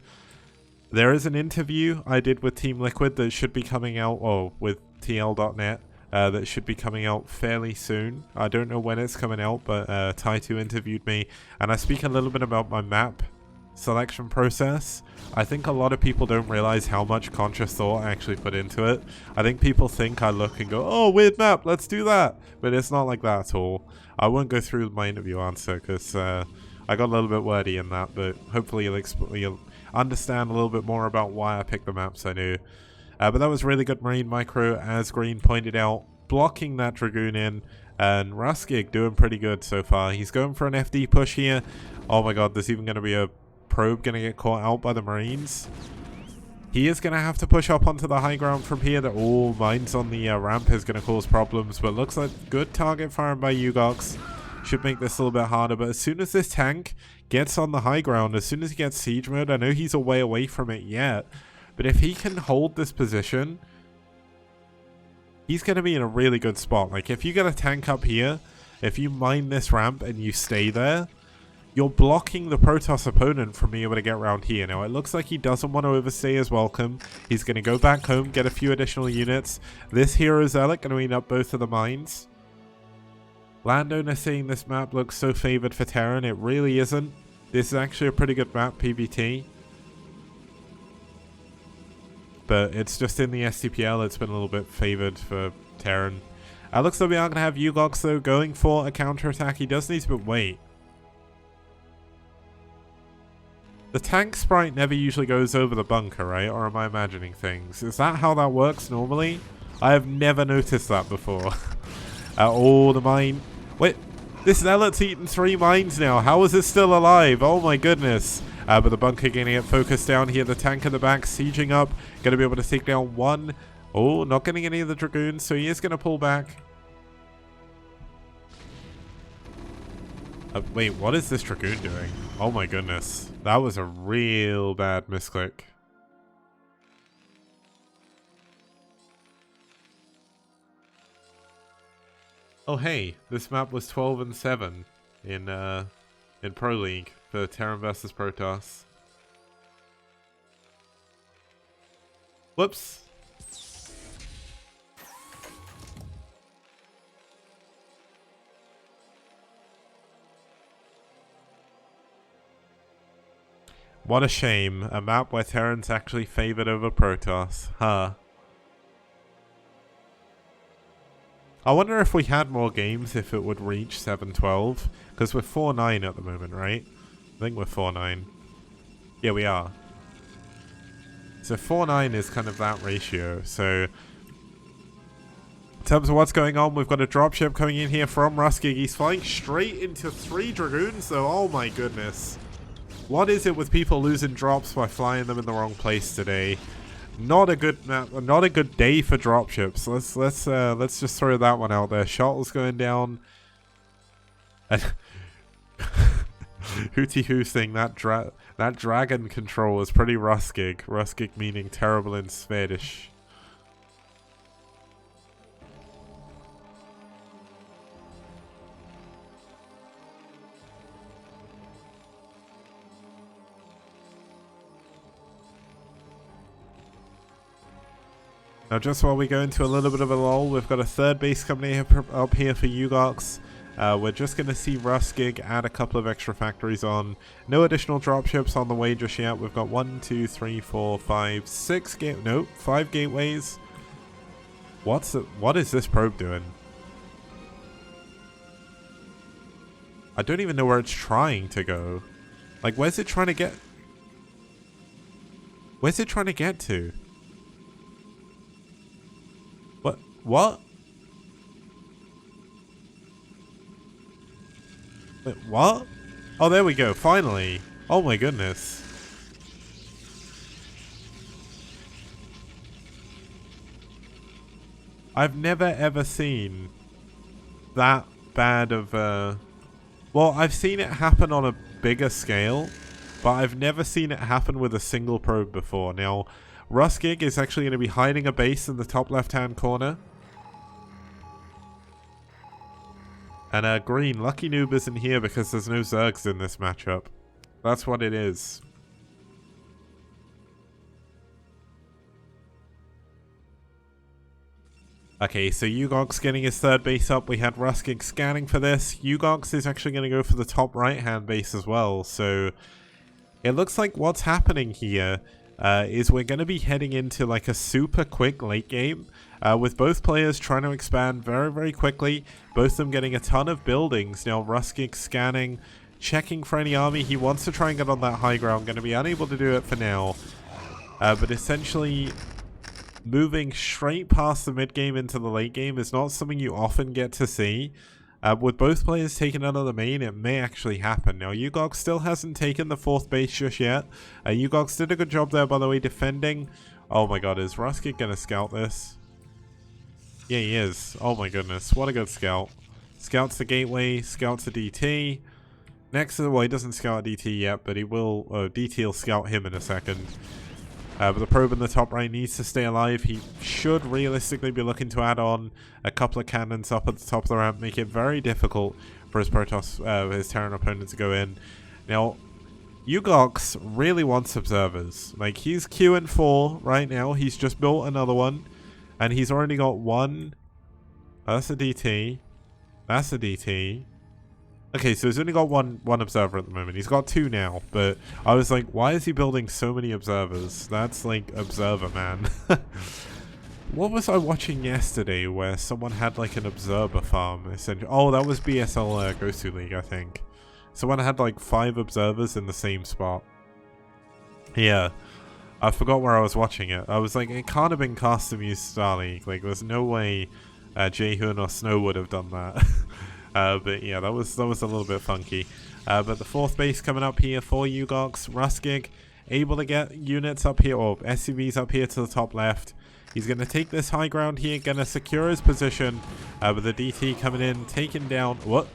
A: There is an interview I did with Team Liquid that should be coming out, or with TL.net, that should be coming out fairly soon. I don't know when it's coming out, but Taito interviewed me, and I speak a little bit about my map selection process. I think a lot of people don't realize how much conscious thought I actually put into it. I think people think I look and go, oh, weird map, let's do that. But it's not like that at all. I won't go through my interview answer because I got a little bit wordy in that, but hopefully you'll understand a little bit more about why I picked the maps I do. But that was really good Marine micro, as Green pointed out, blocking that Dragoon in, and Ruskig doing pretty good so far. He's going for an FD push here. Oh my god, there's even going to be a probe going to get caught out by the Marines. He is going to have to push up onto the high ground from here. That all mines on the ramp is going to cause problems, but looks like good target firing by Ugox. Should make this a little bit harder, but as soon as this tank gets on the high ground, as soon as he gets siege mode, I know he's a way away from it yet, but if he can hold this position, he's going to be in a really good spot. Like if you get a tank up here, if you mine this ramp and you stay there, you're blocking the Protoss opponent from being able to get around here. Now, it looks like he doesn't want to overstay his welcome. He's going to go back home, get a few additional units. This Hero Zealot going to eat up both of the mines. Landowner saying this map looks so favored for Terran. It really isn't. This is actually a pretty good map, PvT. But it's just in the STPL, it's been a little bit favored for Terran. Looks like we are going to have Ugox, though, going for a counterattack. He does need to, but wait. The tank sprite never usually goes over the bunker, right? Or am I imagining things? Is that how that works normally? I have never noticed that before. Oh, the mine. Wait, this Zealot's eaten 3 mines now. How is it still alive? Oh my goodness. But the bunker getting it focused down here. The tank in the back sieging up. Going to be able to take down 1. Oh, not getting any of the Dragoons, so he is going to pull back. Wait, what is this Dragoon doing? Oh my goodness. That was a real bad misclick. Oh hey, this map was 12-7 in Pro League for Terran versus Protoss. Whoops. What a shame. A map where Terran's actually favored over Protoss. Huh. I wonder if we had more games if it would reach 7-12. Because we're 4-9 at the moment, right? I think we're 4-9. Yeah, we are. So 4-9 is kind of that ratio. So in terms of what's going on, we've got a dropship coming in here from Ruskig. He's flying straight into 3 Dragoons, though. Oh my goodness. What is it with people losing drops by flying them in the wrong place today? Not a good map, not a good day for dropships. Let's just throw that one out there. Shuttle's going down. And Hooty Hoo thing, that dragon control is pretty ruskig. Ruskig meaning terrible in Swedish. Now, just while we go into a little bit of a lull, we've got a third base coming up here for Ugox. We're just going to see Ruskig add a couple of extra factories on. No additional dropships on the way just yet. We've got 1, 2, 3, 4, 5, 6 5 gateways. What is this probe doing? I don't even know where it's trying to go. Like, where's it trying to get? Where's it trying to get to? What? Wait, what? Oh, there we go. Finally. Oh my goodness. I've never ever seen that bad of a... Well, I've seen it happen on a bigger scale, but I've never seen it happen with a single probe before. Now, Ruskig is actually going to be hiding a base in the top left-hand corner. And green, Lucky Noob isn't here because there's no Zergs in this matchup. That's what it is. Okay, so Ugox getting his third base up. We had Ruskig scanning for this. Ugox is actually going to go for the top right-hand base as well. So it looks like what's happening here is we're going to be heading into like a super quick late game. With both players trying to expand very, very quickly. Both of them getting a ton of buildings. Now Ruskig scanning, checking for any army. He wants to try and get on that high ground. Going to be unable to do it for now. But essentially moving straight past the mid game into the late game is not something you often get to see. With both players taking out of the main, it may actually happen. Now, Ugox still hasn't taken the fourth base just yet. Ugox did a good job there, by the way, defending. Oh my god, is Ruskig going to scout this? Yeah, he is. Oh my goodness, what a good scout. Scouts the gateway, scouts the DT. Next, well, he doesn't scout DT yet, but he will. DT will scout him in a second. But the probe in the top right needs to stay alive. He should realistically be looking to add on a couple of cannons up at the top of the ramp, make it very difficult for his Protoss, his Terran opponent to go in. Now, Ugox really wants observers. Like, he's queuing 4 right now. He's just built another one. And he's already got 1. That's a DT. That's a DT. Okay, so he's only got one observer at the moment. He's got 2 now, but I was like, why is he building so many observers? That's like observer man. What was I watching yesterday where someone had like an observer farm? Essentially? Oh, that was BSL Ghost League, I think. Someone had like 5 observers in the same spot. Yeah. I forgot where I was watching it. I was like, it can't have been Custom Use Star League. Like, there's no way Jaehoon or Snow would have done that. But yeah, that was a little bit funky. But the fourth base coming up here for Ugox. Ruskig able to get units up here, or SCVs up here to the top left. He's going to take this high ground here, going to secure his position. With the DT coming in, taking down... What?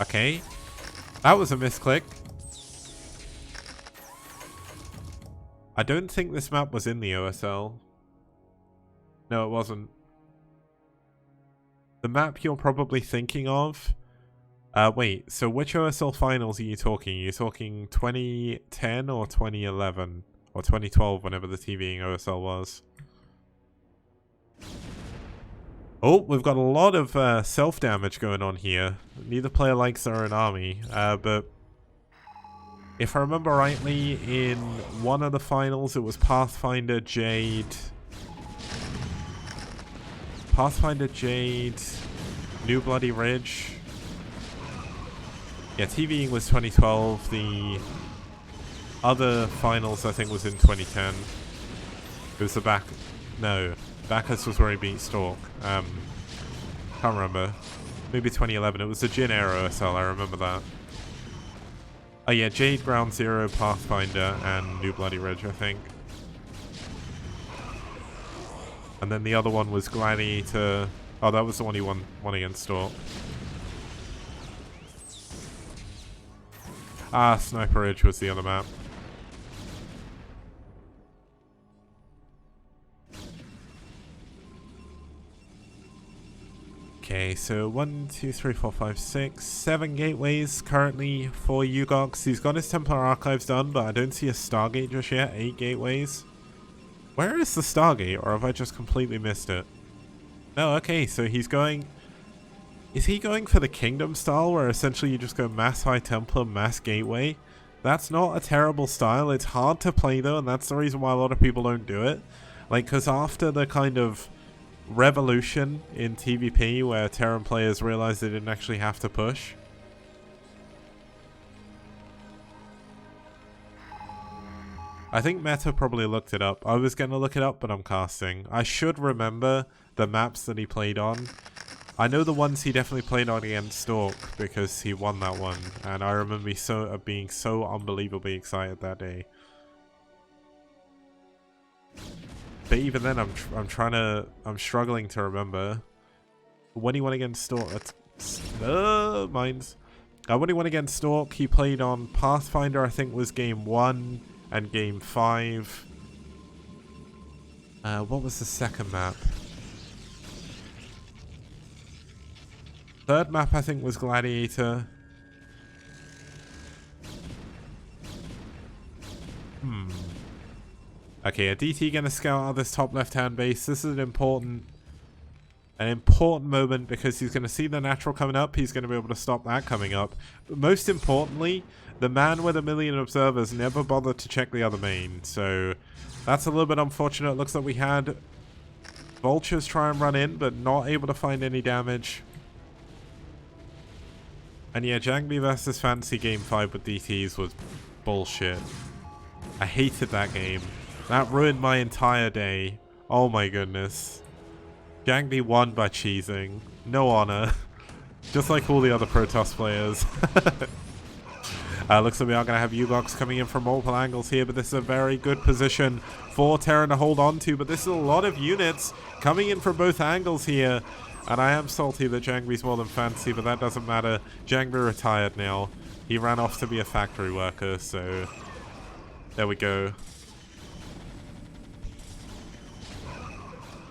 A: Okay. That was a misclick. I don't think this map was in the OSL. No, it wasn't. The map you're probably thinking of... wait, so which OSL finals are you talking? Are you talking 2010 or 2011? Or 2012, whenever the TVing OSL was? Oh, we've got a lot of self-damage going on here. Neither player likes their own army, but... If I remember rightly, in one of the finals, it was Pathfinder Jade, New Bloody Ridge. Yeah, TVing was 2012. The other finals, I think, was in 2010. It was the back... No, Bacchus was where he beat Stork. Can't remember. Maybe 2011. It was the Jin era OSL, I remember that. Oh yeah, Jade, Ground Zero, Pathfinder, and New Bloody Ridge, I think. And then the other one was Gladiator. Oh, that was the one he won against Stork. Ah, Sniper Ridge was the other map. Okay, so 1, 2, 3, 4, 5, 6, 7 gateways currently for Ugox. He's got his Templar Archives done, but I don't see a Stargate just yet. 8 gateways. Where is the Stargate, or have I just completely missed it? No, okay, so he's going... Is he going for the Kingdom style, where essentially you just go Mass High Templar, Mass Gateway? That's not a terrible style. It's hard to play, though, and that's the reason why a lot of people don't do it. Like, because after the kind of revolution in TVP where Terran players realized they didn't actually have to push. I think Meta probably looked it up. I was going to look it up, but I'm casting. I should remember the maps that he played on. I know the ones he definitely played on against Stork because he won that one, and I remember being so unbelievably excited that day. But even then, I'm struggling to remember when he went against Stork. Mines. When he went against Stork, he played on Pathfinder. I think was game 1 and game 5. What was the second map? Third map, I think, was Gladiator. Okay, a DT gonna scout out this top left-hand base. This is an important moment because he's gonna see the natural coming up. He's gonna be able to stop that coming up. But most importantly, the man with 1 million observers never bothered to check the other main. So that's a little bit unfortunate. It looks like we had Vultures try and run in, but not able to find any damage. And yeah, Jangby versus Fantasy game 5 with DTs was bullshit. I hated that game. That ruined my entire day. Oh my goodness. Jangby won by cheesing. No honor. Just like all the other Protoss players. Looks like we are going to have Ugox coming in from multiple angles here, but this is a very good position for Terran to hold on to. But this is a lot of units coming in from both angles here. And I am salty that Jangby's more than Fantasy, but that doesn't matter. Jangby retired now. He ran off to be a factory worker, so there we go.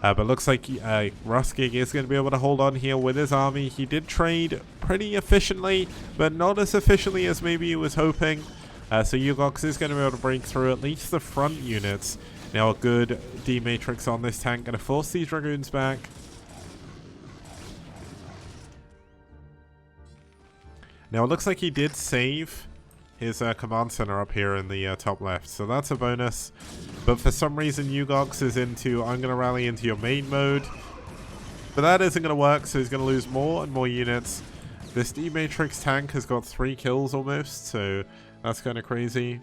A: But looks like Ruskig is going to be able to hold on here with his army. He did trade pretty efficiently, but not as efficiently as maybe he was hoping. So Ugox is going to be able to break through at least the front units. Now a good D-Matrix on this tank. Going to force these Dragoons back. Now it looks like he did save his command center up here in the top left, so that's a bonus. But for some reason Ugox is into, I'm going to rally into your main mode. But that isn't going to work, so he's going to lose more and more units. This D-Matrix tank has got 3 kills almost, so that's kind of crazy.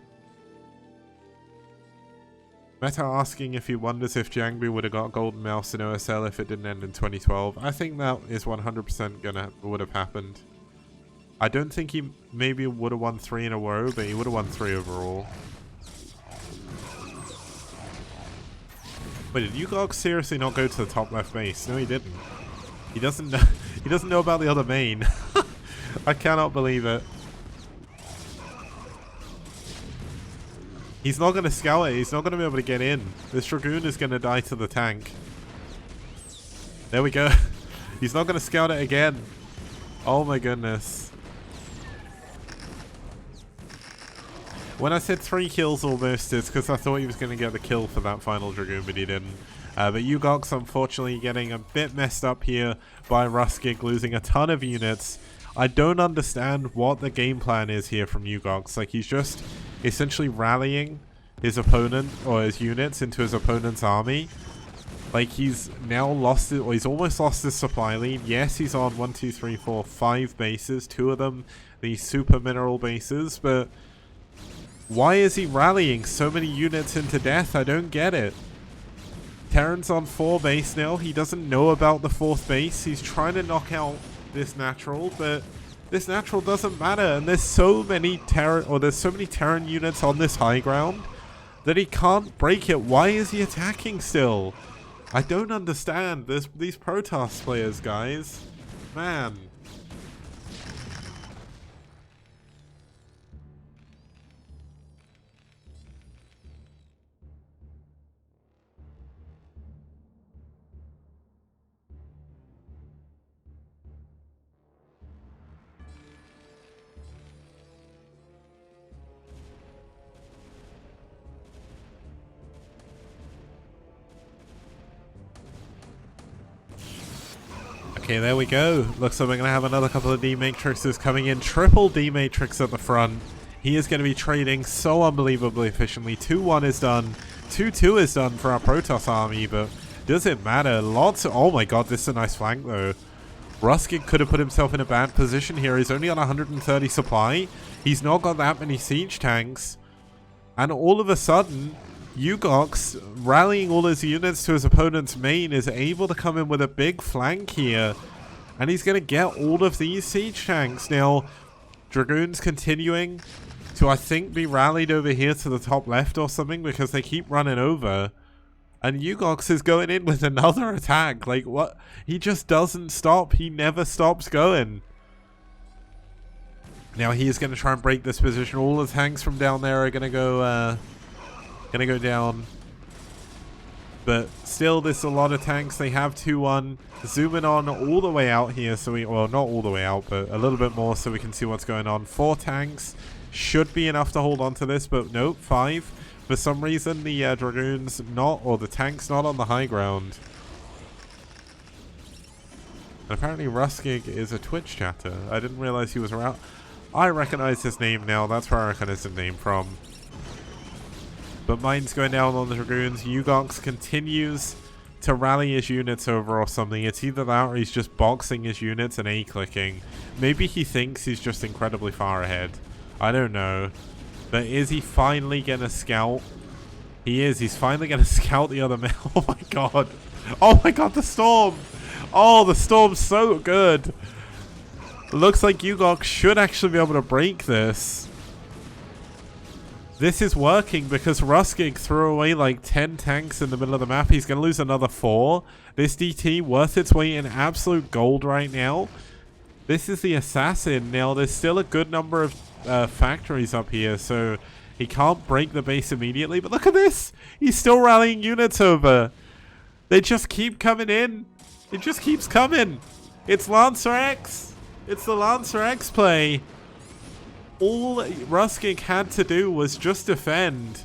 A: Meta asking if he wonders if Jangby would have got Golden Mouse in OSL if it didn't end in 2012. I think that is 100% would have happened. I don't think he maybe would have won 3 in a row, but he would have won 3 overall. Wait, did Ugox seriously not go to the top left base? No, he didn't. He doesn't know. He doesn't know about the other main. I cannot believe it. He's not going to scout it. He's not going to be able to get in. This Dragoon is going to die to the tank. There we go. He's not going to scout it again. Oh my goodness. When I said 3 kills almost, it's because I thought he was going to get the kill for that final Dragoon, but he didn't. But Ugox unfortunately getting a bit messed up here by Ruskig, losing a ton of units. I don't understand what the game plan is here from Ugox. Like, he's just essentially rallying his opponent or his units into his opponent's army. Like, he's now lost it, or he's almost lost his supply lead. Yes, he's on 1, 2, 3, 4, 5 bases. 2 of them, the super mineral bases, but why is he rallying so many units into death? I don't get it. Terran's on 4 base now. He doesn't know about the 4th base. He's trying to knock out this natural, but This natural doesn't matter, and there's so many Terran units on this high ground that he can't break it. Why is he attacking still? I don't understand these Protoss players, guys. Man. Okay, there we go. Looks like we're going to have another couple of D-Matrixes coming in. Triple D-Matrix at the front. He is going to be trading so unbelievably efficiently. 2-1 is done. 2-2 is done for our Protoss army, but does it matter? Oh my god, this is a nice flank though. Ruskig could have put himself in a bad position here. He's only on 130 supply. He's not got that many siege tanks. And all of a sudden, Ugox, rallying all his units to his opponent's main, is able to come in with a big flank here. And he's going to get all of these siege tanks. Now, Dragoons continuing to, I think, be rallied over here to the top left or something because they keep running over. And Ugox is going in with another attack. Like, what? He just doesn't stop. He never stops going. Now, he is going to try and break this position. All the tanks from down there are going to go... Gonna go down, but still there's a lot of tanks. They have 2-1, zooming on all the way out here, so well, not all the way out, but a little bit more so we can see what's going on. 4 tanks should be enough to hold on to this, but nope, 5. For some reason the Dragoons the tanks not on the high ground. And apparently Ruskig is a Twitch chatter. I didn't realize he was around. I recognize his name now. That's where I recognize his name from. But mine's going down on the Dragoons. Ugox continues to rally his units over or something. It's either that or he's just boxing his units and A-clicking. Maybe he thinks he's just incredibly far ahead. I don't know. But is he finally going to scout? He is. He's finally going to scout the other man. Oh my god. Oh my god, the storm. Oh, the storm's so good. Looks like Ugox should actually be able to break this. This is working because Ruskig threw away like 10 tanks in the middle of the map. He's going to lose another 4. This DT worth its weight in absolute gold right now. This is the assassin. Now, there's still a good number of factories up here, so he can't break the base immediately. But look at this. He's still rallying units over. They just keep coming in. It just keeps coming. It's Lancer X. It's the Lancer X play. All Ruskig had to do was just defend,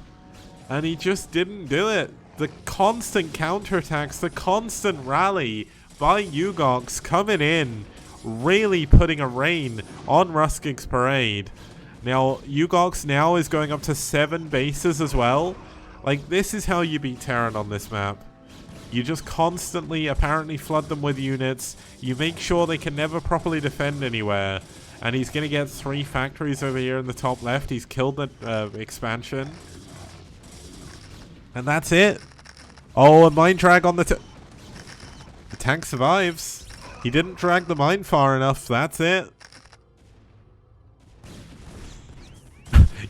A: and he just didn't do it. The constant counterattacks, the constant rally by Ugox coming in, really putting a rein on Ruskig's parade. Now, Ugox now is going up to 7 bases as well. Like, this is how you beat Terran on this map. You just constantly, apparently, flood them with units. You make sure they can never properly defend anywhere. And he's going to get 3 factories over here in the top left. He's killed the expansion. And that's it. Oh, a mine drag on the tank survives. He didn't drag the mine far enough. That's it.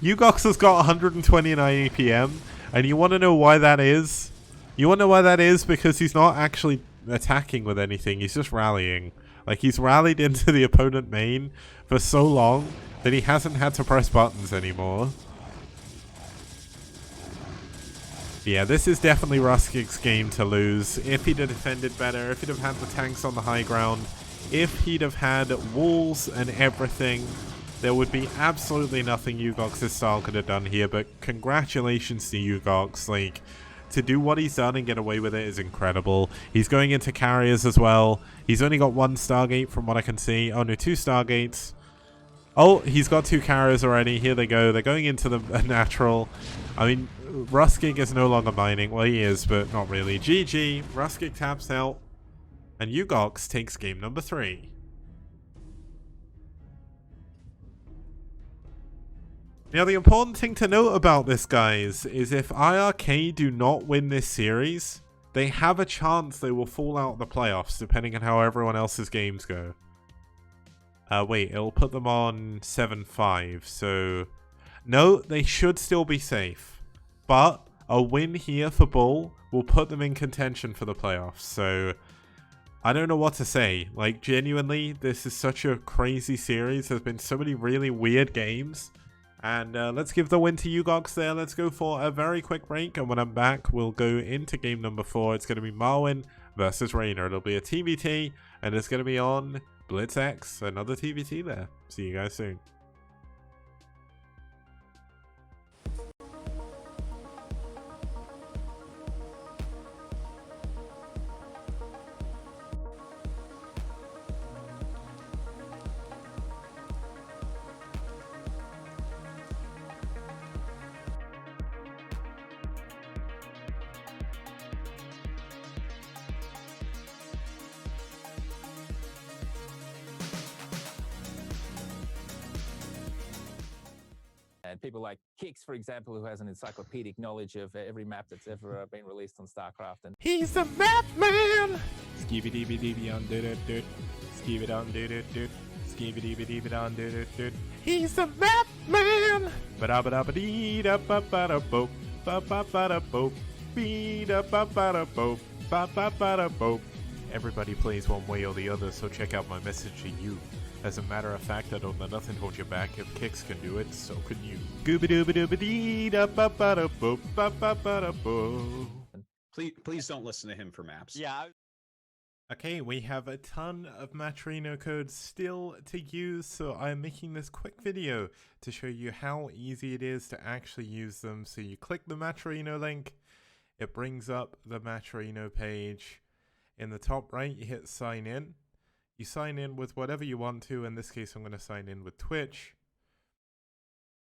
A: Ugox has got 129 APM. And you want to know why that is? You want to know why that is? Because he's not actually attacking with anything. He's just rallying. Like, he's rallied into the opponent main for so long that he hasn't had to press buttons anymore. Yeah, this is definitely Ruskig's game to lose. If he'd have defended better, if he'd have had the tanks on the high ground, if he'd have had walls and everything, there would be absolutely nothing Ugox's style could have done here. But congratulations to Ugox. Like, to do what he's done and get away with it is incredible. He's going into carriers as well. He's only got 1 Stargate from what I can see. Oh no, 2 Stargates. Oh, he's got 2 carriers already. Here they go. They're going into the natural. I mean, Ruskig is no longer mining. Well, he is, but not really. GG. Ruskig taps out. And Ugox takes game number 3. Now, the important thing to note about this, guys, is if iRk do not win this series, they have a chance they will fall out of the playoffs, depending on how everyone else's games go. Wait, it'll put them on 7-5. So, no, they should still be safe. But a win here for BuLL will put them in contention for the playoffs. So, I don't know what to say. Like, genuinely, this is such a crazy series. There's been so many really weird games. And let's give the win to Ugox there. Let's go for a very quick break. And when I'm back, we'll go into game number 4. It's going to be Marwin versus Rainer. It'll be a TBT. And it's going to be on BlitzX. Another TBT there. See you guys soon.
B: And people like Kix, for example, who has an encyclopedic knowledge of every map that's ever been released on StarCraft. And
A: he's the map man! Skibidi on do. Skibidi on do. Skibidi on do. He's the map man! Ba-da-ba-da-ba-dee da ba-ba-da-boop. Ba-ba-ba-da-boop. Bee-da-ba-ba-da-boop. Ba-ba-ba-da-boop. Everybody plays one way or the other, so check out my message to you. As a matter of fact, I don't let nothing hold you back. If Kix can do it, so can you.
C: Please don't listen to him for maps.
D: Yeah.
A: Okay, we have a ton of Matcherino codes still to use, so I'm making this quick video to show you how easy it is to actually use them. So you click the Matcherino link, it brings up the Matcherino page. In the top right, you hit sign in. You sign in with whatever you want to. In this case, I'm going to sign in with Twitch.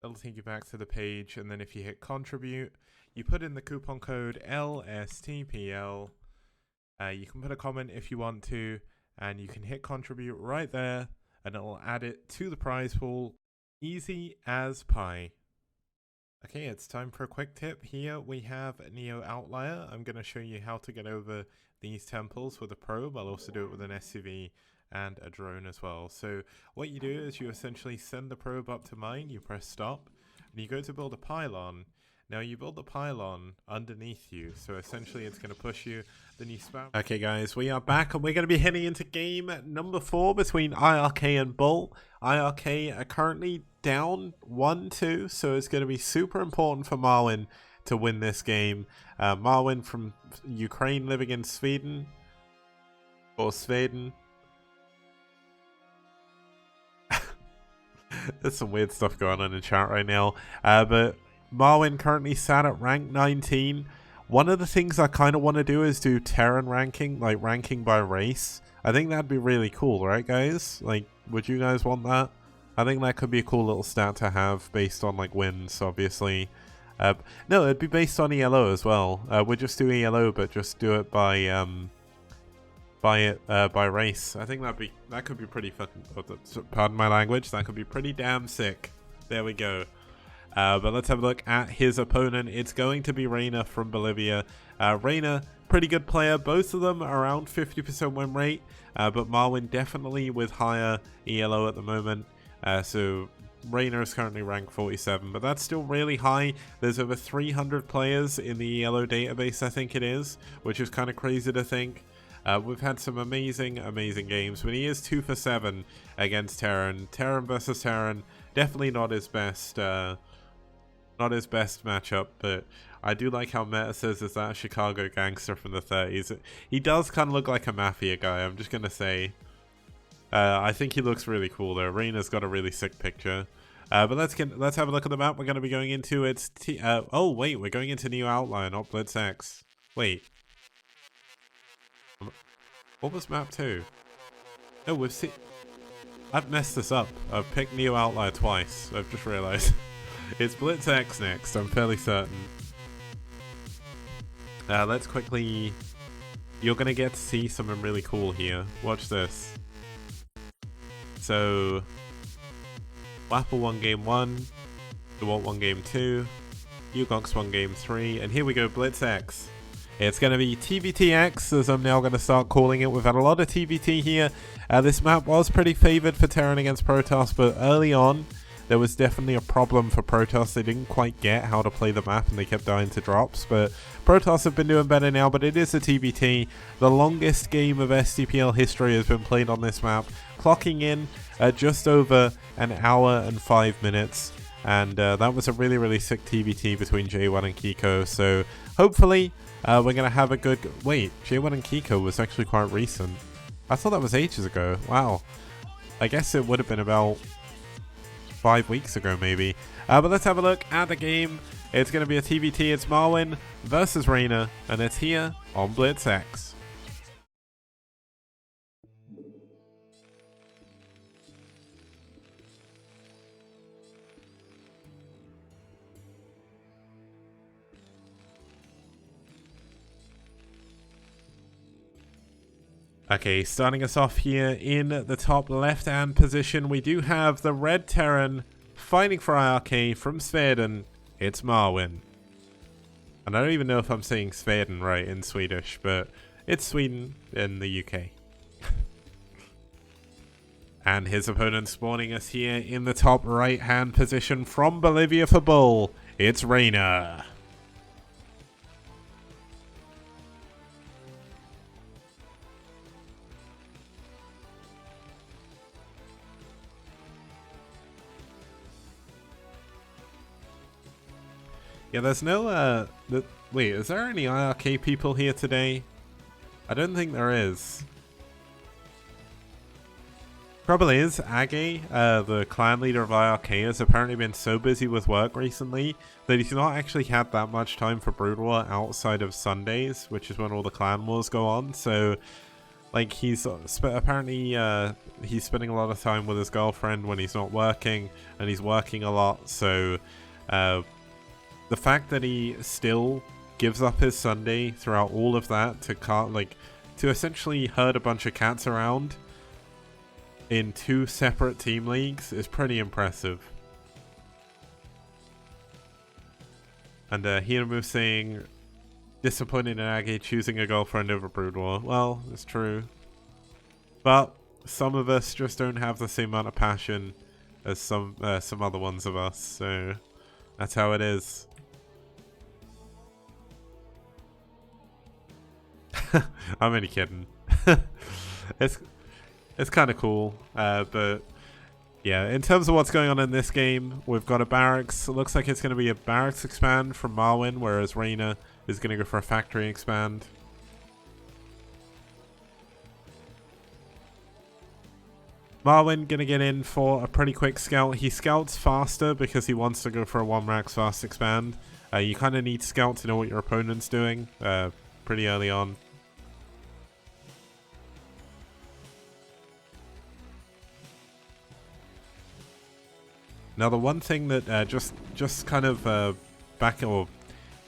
A: It'll take you back to the page, and then if you hit contribute, you put in the coupon code LSTPL. You can put a comment if you want to, and you can hit contribute right there, and it'll add it to the prize pool. Easy as pie. Okay, it's time for a quick tip. Here we have Neo Outlier. I'm going to show you how to get over these temples with a probe. I'll also do it with an SUV and a drone as well. So what you do is you essentially send the probe up to mine, you press stop, and you go to build a pylon. Now you build the pylon underneath you, so essentially it's going to push you, then you spam. Okay guys, we are back and we're going to be heading into game number 4 between iRk and BuLL. iRk are currently down 1-2, so it's going to be super important for Marwin to win this game. Marwin from Ukraine living in Sweden, or Sweden. There's some weird stuff going on in chat right now. But Marwin currently sat at rank 19. One of the things I kind of want to do is do Terran ranking, like ranking by race. I think that'd be really cool, right guys? Like, would you guys want that? I think that could be a cool little stat to have based on like wins, obviously. No, it'd be based on ELO as well. We'd just do ELO, but just do it by race. I think that could be pretty fucking. Pardon my language. That could be pretty damn sick. There we go. But let's have a look at his opponent. It's going to be Rainer from Bolivia. Rainer, pretty good player. Both of them around 50% win rate, but Marwin definitely with higher ELO at the moment. So Rainer is currently ranked 47, but that's still really high. There's over 300 players in the ELO database, I think it is, which is kind of crazy to think. We've had some amazing games, but he is 2 for 7 against Terran. Terran versus Terran, definitely not his best matchup, but I do like how Meta says is that a Chicago gangster from the 30s. He does kind of look like a mafia guy, I'm just gonna say. I think he looks really cool though. Rainer's got a really sick picture. But let's have a look at the map we're going to be going into. It's oh wait, we're going into Neo Outlier, not BlitzX. Wait. What was map 2? Oh, we've seen... I've messed this up. I've picked Neo Outlier twice. I've just realized. It's BlitzX next, I'm fairly certain. Let's quickly... You're going to get to see something really cool here. Watch this. So... Waffle won game 1. DeWalt won game 2. Ugox won game 3. And here we go, BlitzX. It's going to be TVTX, as I'm now going to start calling it. We've had a lot of TVT here. This map was pretty favored for Terran against Protoss, but early on, there was definitely a problem for Protoss. They didn't quite get how to play the map, and they kept dying to drops. But Protoss have been doing better now, but it is a TVT. The longest game of STPL history has been played on this map, clocking in at just over an hour and 5 minutes. And that was a really, really sick TVT between J1 and Kiko. So hopefully we're going to have a good... Wait, J1 and Kiko was actually quite recent. I thought that was ages ago. Wow. I guess it would have been about 5 weeks ago, maybe. But let's have a look at the game. It's going to be a TVT. It's Marwin versus Reyna, and it's here on BlitzX. Okay, starting us off here in the top left-hand position, we do have the Red Terran fighting for iRk from Sweden. It's Marwin. And I don't even know if I'm saying Sweden right in Swedish, but it's Sweden in the UK. And his opponent spawning us here in the top right-hand position from Bolivia for BuLL. It's Reyna. Yeah, there's no, wait, is there any iRk people here today? I don't think there is. Trouble is, Age, the clan leader of iRk, has apparently been so busy with work recently that he's not actually had that much time for Brood War outside of Sundays, which is when all the clan wars go on. So, like, he's apparently he's spending a lot of time with his girlfriend when he's not working, and he's working a lot. So, the fact that he still gives up his Sunday throughout all of that to essentially herd a bunch of cats around in 2 separate team leagues is pretty impressive. And Hiramu saying, disappointed in Age choosing a girlfriend over Brood War. Well, it's true. But some of us just don't have the same amount of passion as some other ones of us, so that's how it is. I'm only kidding. It's kind of cool, but yeah, in terms of what's going on in this game, we've got a barracks. It looks like it's going to be a barracks expand from Marwin, whereas Reyna is going to go for a factory expand. Marwin going to get in for a pretty quick scout. He scouts faster because he wants to go for a 1-rack fast expand. You kind of need scout to know what your opponent's doing pretty early on. Now, the one thing that just kind of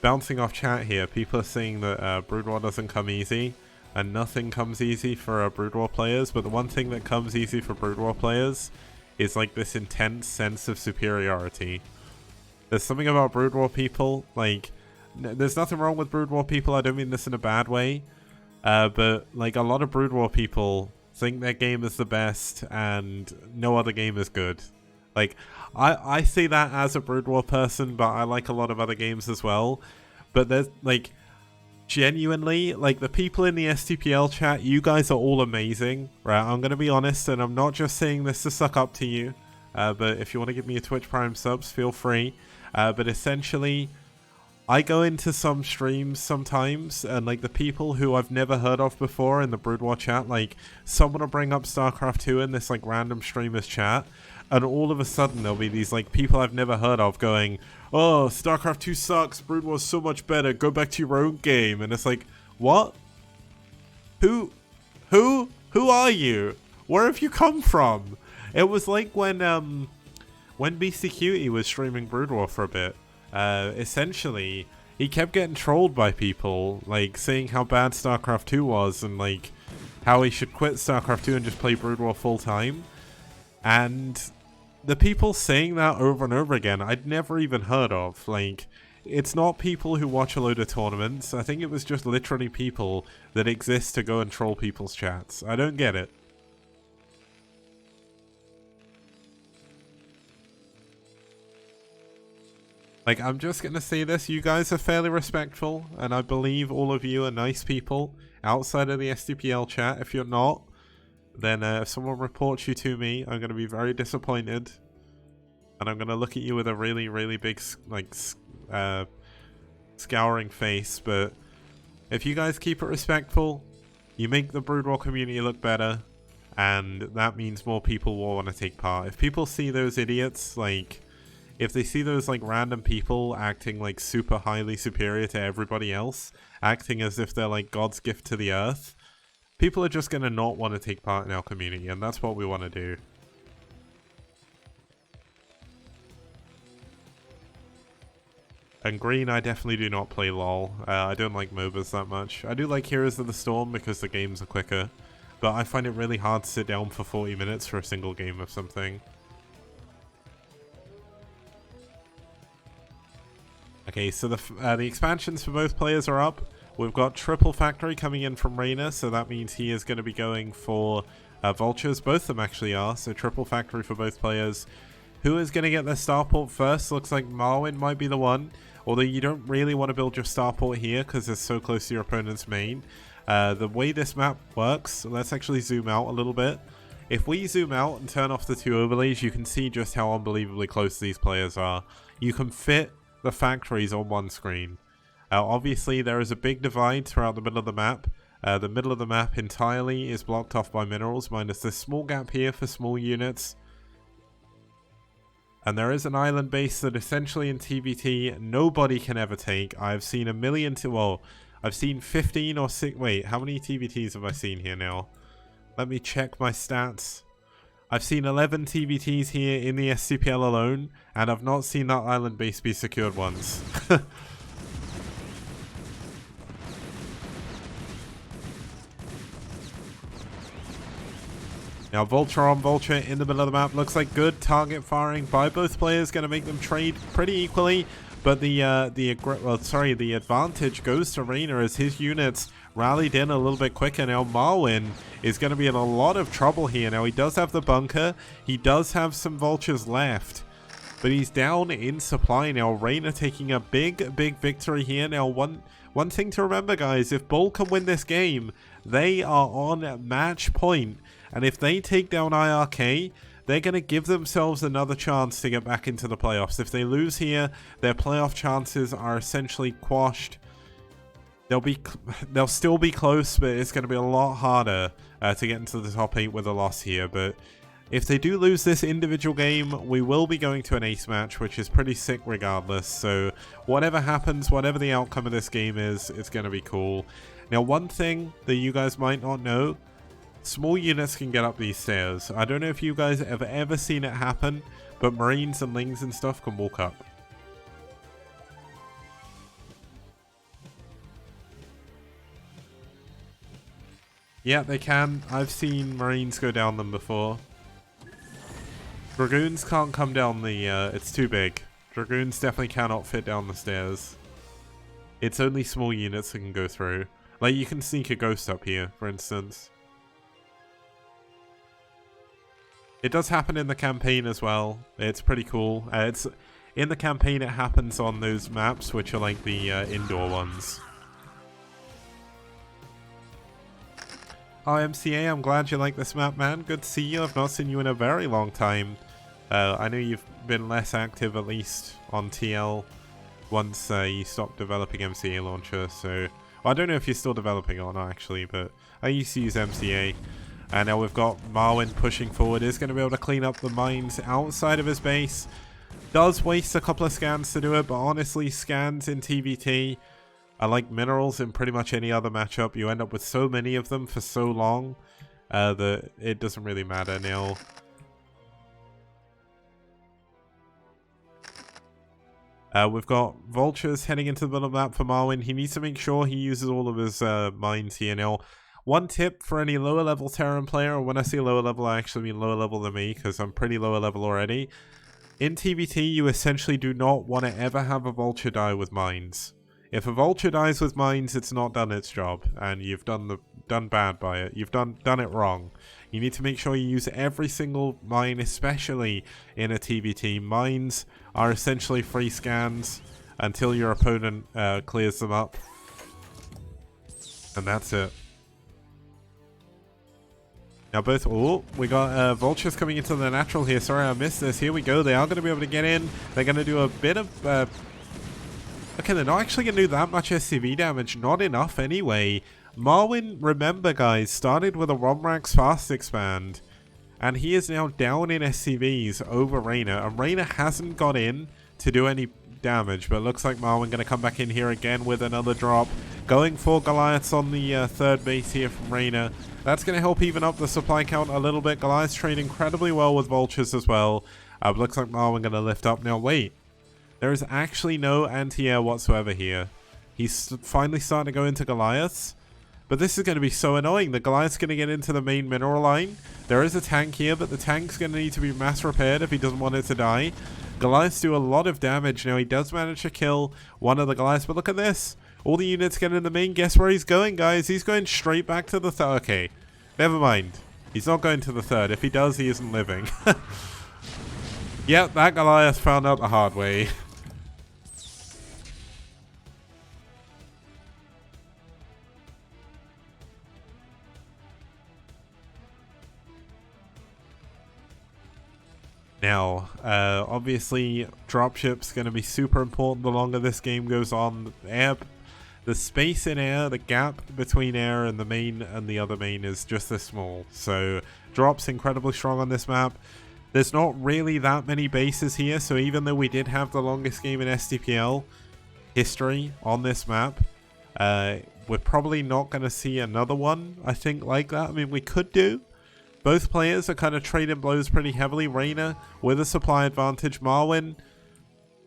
A: bouncing off chat here, people are saying that Brood War doesn't come easy, and nothing comes easy for Brood War players. But the one thing that comes easy for Brood War players is like this intense sense of superiority. There's something about Brood War people, like, there's nothing wrong with Brood War people. I don't mean this in a bad way, but like a lot of Brood War people think their game is the best and no other game is good. Like, I see that as a Brood War person, but I like a lot of other games as well. But there's, like, genuinely, like, the people in the STPL chat, you guys are all amazing, right? I'm going to be honest, and I'm not just saying this to suck up to you, but if you want to give me a Twitch Prime subs, feel free. But essentially, I go into some streams sometimes, and, like, the people who I've never heard of before in the Brood War chat, like, someone will bring up StarCraft 2 in this, like, random streamer's chat, and all of a sudden there'll be these like people I've never heard of going, oh, StarCraft 2 sucks, Brood War's so much better, go back to your own game. And it's like, what? Who are you? Where have you come from? It was like when BCQT was streaming Brood War for a bit. Essentially, he kept getting trolled by people, like saying how bad StarCraft 2 was and like how he should quit StarCraft 2 and just play Brood War full time. And the people saying that over and over again, I'd never even heard of. Like, it's not people who watch a load of tournaments. I think it was just literally people that exist to go and troll people's chats. I don't get it. Like, I'm just gonna say this, you guys are fairly respectful, and I believe all of you are nice people outside of the STPL chat. If you're not, then if someone reports you to me, I'm gonna be very disappointed. And I'm gonna look at you with a really, really big, like, scouring face. But if you guys keep it respectful, you make the Brood War community look better, and that means more people will want to take part. If people see those idiots, like, if they see those, like, random people acting, like, super highly superior to everybody else, acting as if they're, like, God's gift to the earth, people are just gonna not want to take part in our community, and that's what we want to do. And green, I definitely do not play LOL. I don't like MOBAs that much. I do like Heroes of the Storm because the games are quicker, but I find it really hard to sit down for 40 minutes for a single game of something. Okay, so the expansions for both players are up. We've got Triple Factory coming in from Reyna, so that means he is going to be going for Vultures. Both of them actually are, so Triple Factory for both players. Who is going to get their starport first? Looks like Marwyn might be the one, although you don't really want to build your starport here because it's so close to your opponent's main. The way this map works, let's actually zoom out a little bit. If we zoom out and turn off the two overlays, you can see just how unbelievably close these players are. You can fit the factories on one screen. Obviously, there is a big divide throughout the middle of the map. The middle of the map entirely is blocked off by minerals, minus this small gap here for small units. And there is an island base that essentially in TBT nobody can ever take. I've seen a million well, I've seen 15 or 6, wait, how many TBTs have I seen here now? Let me check my stats. I've seen 11 TBTs here in the STPL alone, and I've not seen that island base be secured once. Now Vulture on Vulture in the middle of the map. Looks like good target firing by both players, going to make them trade pretty equally. But the advantage goes to Reyna as his units rallied in a little bit quicker. Now Marwyn is going to be in a lot of trouble here. Now he does have the bunker. He does have some Vultures left. But he's down in supply now. Reyna taking a big victory here. Now one thing to remember, guys, if BuLL can win this game, they are on match point. And if they take down iRk, they're going to give themselves another chance to get back into the playoffs. If they lose here, their playoff chances are essentially quashed. They'll still be close, but it's going to be a lot harder to get into the top 8 with a loss here. But if they do lose this individual game, we will be going to an ace match, which is pretty sick regardless. So whatever happens, whatever the outcome of this game is, it's going to be cool. Now, one thing that you guys might not know, small units can get up these stairs. I don't know if you guys have ever seen it happen, but Marines and Lings and stuff can walk up. Yeah, they can. I've seen Marines go down them before. Dragoons can't come down the, it's too big. Dragoons definitely cannot fit down the stairs. It's only small units that can go through. Like, you can sneak a ghost up here, for instance. It does happen in the campaign as well. It's pretty cool. It's in the campaign, it happens on those maps, which are like the indoor ones. Hi MCA, I'm glad you like this map, man. Good to see you. I've not seen you in a very long time. I know you've been less active, at least on TL, once you stopped developing MCA launcher. So, well, I don't know if you're still developing or not, actually, but I used to use MCA. And now we've got Marwyn pushing forward. Is going to be able to clean up the mines outside of his base. Does waste a couple of scans to do it, but honestly, scans in TBT are like minerals in pretty much any other matchup. You end up with so many of them for so long that it doesn't really matter now. We've got Vultures heading into the middle of the map for Marwyn. He needs to make sure he uses all of his mines here now. One tip for any lower level Terran player, or when I say lower level, I actually mean lower level than me, because I'm pretty lower level already. In TBT, you essentially do not want to ever have a vulture die with mines. If a vulture dies with mines, it's not done its job, and you've done bad by it. You've done it wrong. You need to make sure you use every single mine, especially in a TBT. Mines are essentially free scans until your opponent clears them up, and that's it. Now both, oh, we got vultures coming into the natural here. Sorry, I missed this. Here we go. They are going to be able to get in. They're going to do a bit of... okay, they're not actually going to do that much SCV damage. Not enough anyway. Marwin, remember guys, started with a Romrax fast expand. And he is now down in SCVs over Reyna. And Reyna hasn't got in to do any damage. But it looks like Marwin going to come back in here again with another drop. Going for Goliaths on the third base here from Reyna. That's going to help even up the supply count a little bit. Goliaths trade incredibly well with vultures as well. Looks like Marwin going to lift up. Now wait. There is actually no anti-air whatsoever here. He's finally starting to go into Goliaths. But this is going to be so annoying. The Goliath's going to get into the main mineral line. There is a tank here, but the tank's going to need to be mass repaired if he doesn't want it to die. Goliaths do a lot of damage. Now he does manage to kill one of the Goliaths, but look at this. All the units get in the main. Guess where he's going, guys? He's going straight back to the third. Okay, never mind. He's not going to the third. If he does, he isn't living. Yep, that Goliath found out the hard way. Now, obviously, dropship's going to be super important the longer this game goes on. The space in air, the gap between air and the main and the other main is just this small. So, drop's incredibly strong on this map. There's not really that many bases here, so even though we did have the longest game in STPL history on this map, we're probably not going to see another one, I think, like that. I mean, we could do. Both players are kind of trading blows pretty heavily. Reyna with a supply advantage. Marwin.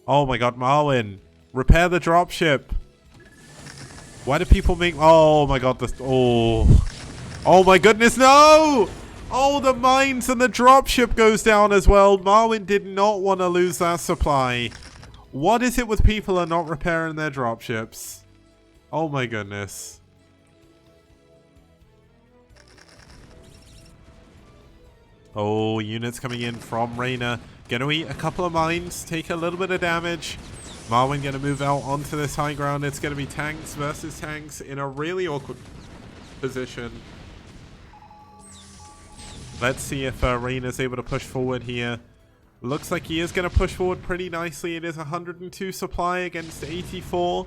A: Oh my god, Marwin. Repair the dropship. Why do people make... Oh my god, this... Oh. Oh my goodness, no! Oh, the mines and the dropship goes down as well. Marwin did not want to lose that supply. What is it with people are not repairing their dropships? Oh my goodness. Oh, units coming in from Reyna. Gonna eat a couple of mines, take a little bit of damage. Marwin gonna move out onto this high ground. It's gonna be tanks versus tanks in a really awkward position. Let's see if Reyna's able to push forward here. Looks like he is gonna push forward pretty nicely. It is 102 supply against 84.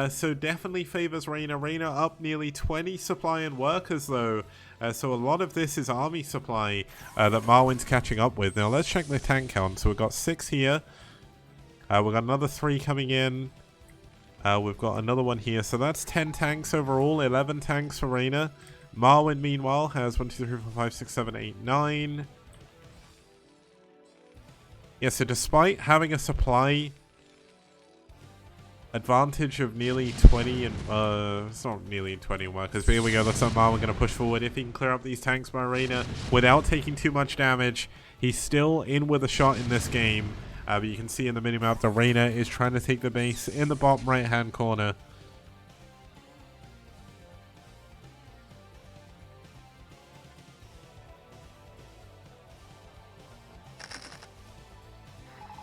A: So definitely favors Reyna. Reyna up nearly 20 supply and workers though. So a lot of this is army supply that Marwin's catching up with. Now let's check the tank count. So we've got 6 here. We've got another 3 coming in. We've got another one here. So that's 10 tanks overall. 11 tanks for Reyna. Marwin meanwhile has 1, 2, 3, 4, 5, 6, 7, 8, 9. Yeah, so despite having a supply advantage of nearly 20 and it's not nearly 20 workers, but here we go. Looks like Marwin going to push forward. If he can clear up these tanks by Reyna without taking too much damage, he's still in with a shot in this game. But you can see in the minimap that Reyna is trying to take the base in the bottom right hand corner.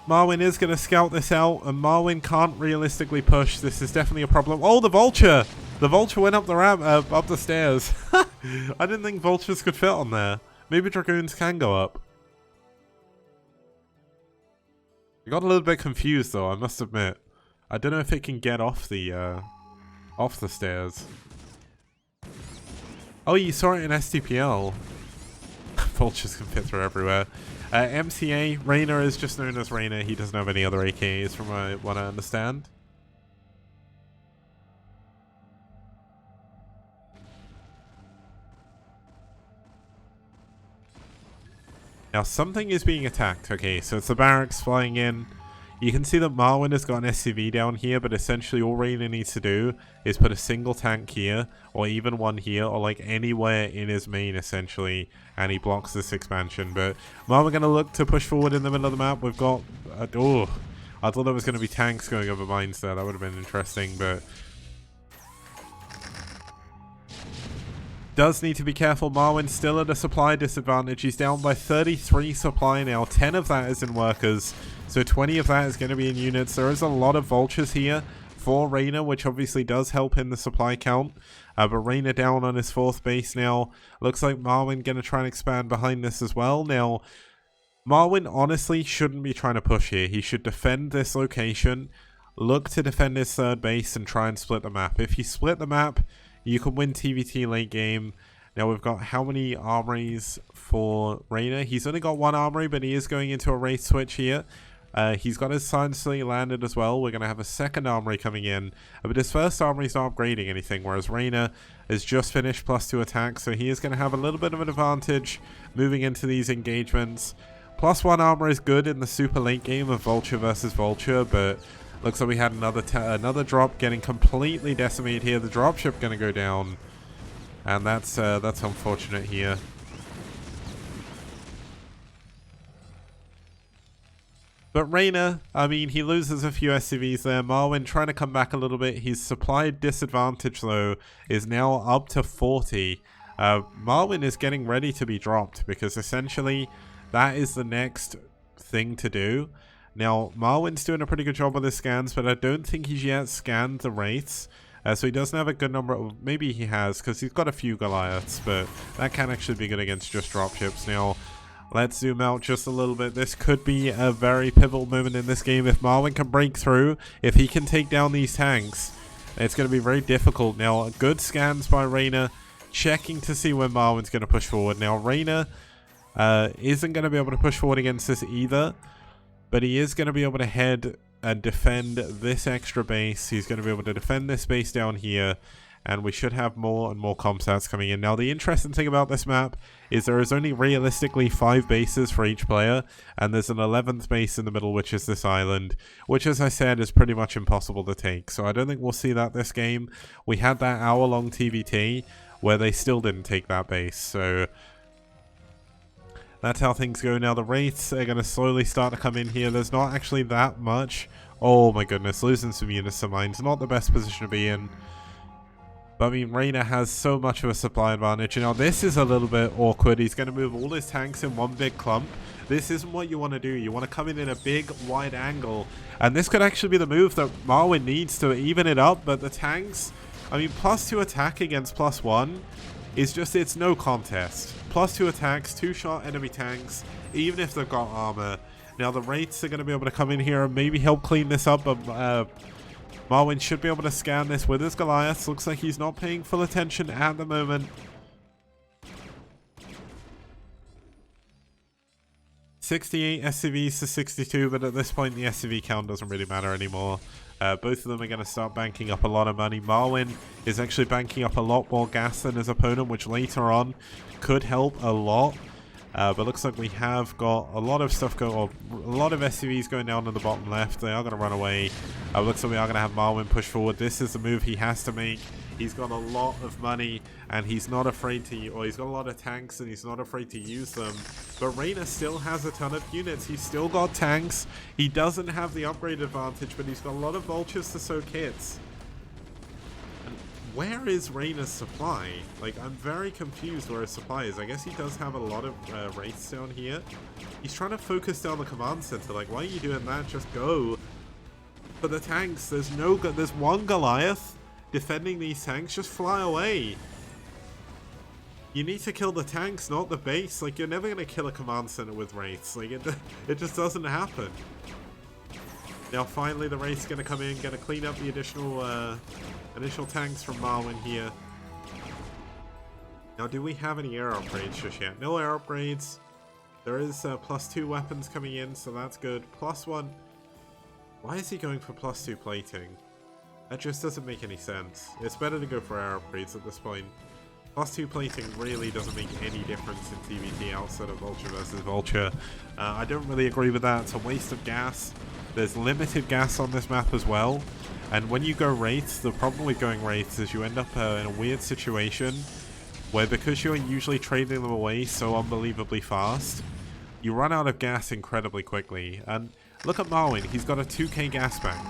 A: Marwin is going to scout this out, and Marwin can't realistically push. This is definitely a problem. Oh, the vulture! The vulture went up the ramp, up the stairs. I didn't think vultures could fit on there. Maybe dragoons can go up. I got a little bit confused though, I must admit. I don't know if it can get off the stairs. Oh, you saw it in STPL. Vultures can fit through everywhere. MCA, Reyna is just known as Reyna. He doesn't have any other AKs from what I understand. Now something is being attacked. Okay, so it's the barracks flying in. You can see that Marwin has got an SCV down here, but essentially all Reyna needs to do is put a single tank here, or even one here, or like anywhere in his main essentially, and he blocks this expansion. But Marwin going to look to push forward in the middle of the map. We've got, oh, I thought there was going to be tanks going over mines there. That would have been interesting, but does need to be careful. Marwin's still at a supply disadvantage. He's down by 33 supply now. 10 of that is in workers, so 20 of that is going to be in units. There is a lot of vultures here for Reyna, which obviously does help in the supply count. But Reyna down on his 4th base now. Looks like Marwin going to try and expand behind this as well. Now, Marwin honestly shouldn't be trying to push here. He should defend this location, look to defend his 3rd base, and try and split the map. If you split the map, you can win TVT late game. Now we've got how many armories for Reyna? He's only got 1 armory, but he is going into a race switch here. He's got his silently landed as well. We're going to have a 2nd armory coming in. But his 1st armory is not upgrading anything, whereas Reyna has just finished +2 attack. So he is going to have a little bit of an advantage moving into these engagements. +1 armor is good in the super late game of Vulture versus Vulture, but looks like we had another drop getting completely decimated here. The dropship going to go down, and that's unfortunate here. But Reyna, I mean, he loses a few SCVs there. Marwin trying to come back a little bit. His supply disadvantage, though, is now up to 40. Marwin is getting ready to be dropped, because essentially that is the next thing to do. Now, Marwin's doing a pretty good job with his scans, but I don't think he's yet scanned the wraiths. So he doesn't have a good number of, maybe he has, because he's got a few Goliaths, but that can actually be good against just dropships. Now, let's zoom out just a little bit. This could be a very pivotal moment in this game. If Marwin can break through, if he can take down these tanks, it's going to be very difficult. Now, good scans by Reyna, checking to see when Marwin's going to push forward. Now, Reyna isn't going to be able to push forward against this either, but he is going to be able to head and defend this extra base. He's going to be able to defend this base down here, and we should have more and more comsats coming in. Now, the interesting thing about this map is there is only realistically 5 bases for each player, and there's an 11th base in the middle, which is this island, which, as I said, is pretty much impossible to take. So I don't think we'll see that this game. We had that hour-long TVT where they still didn't take that base, so that's how things go. Now the wraiths are going to slowly start to come in here. There's not actually that much. Oh my goodness, losing some units to mines. Not the best position to be in. But I mean, Reyna has so much of a supply advantage. Now this is a little bit awkward. He's going to move all his tanks in one big clump. This isn't what you want to do. You want to come in a big wide angle. And this could actually be the move that Marwin needs to even it up. But the tanks, I mean, +2 attack against +1 is just, it's no contest. +2 attacks, 2-shot enemy tanks, even if they've got armor. Now the wraiths are going to be able to come in here and maybe help clean this up, but Marwin should be able to scan this with his Goliaths. Looks like he's not paying full attention at the moment. 68 SCVs to 62, but at this point the SCV count doesn't really matter anymore. Both of them are going to start banking up a lot of money. Marwin is actually banking up a lot more gas than his opponent, which later on could help a lot. But looks like we have got a lot of stuff going on. A lot of SCVs going down to the bottom left. They are going to run away. Looks like we are going to have Marwin push forward. This is the move he has to make. He's got a lot of money, and he's not afraid to, or he's got a lot of tanks, and he's not afraid to use them. But Reyna still has a ton of units. He's still got tanks. He doesn't have the upgrade advantage, but he's got a lot of vultures to soak hits. And where is Reyna's supply? Like, I'm very confused where his supply is. I guess he does have a lot of wraiths down here. He's trying to focus down the command center. Like, why are you doing that? Just go. For the tanks, there's one Goliath defending these tanks. Just fly away. You need to kill the tanks, not the base. Like, you're never going to kill a command center with wraiths. Like, it just doesn't happen. Now, finally, the wraith's going to come in, going to clean up the additional tanks from Marwin here. Now, do we have any air upgrades just yet? No air upgrades. There is +2 weapons coming in, so that's good. +1. Why is he going for +2 plating? That just doesn't make any sense. It's better to go for air upgrades at this point. +2 plating really doesn't make any difference in TVT outside of Vulture versus Vulture. I don't really agree with that. It's a waste of gas. There's limited gas on this map as well. And when you go Wraiths, the problem with going Wraiths is you end up in a weird situation where, because you're usually trading them away so unbelievably fast, you run out of gas incredibly quickly. And look at Marwin, he's got a 2k gas bank.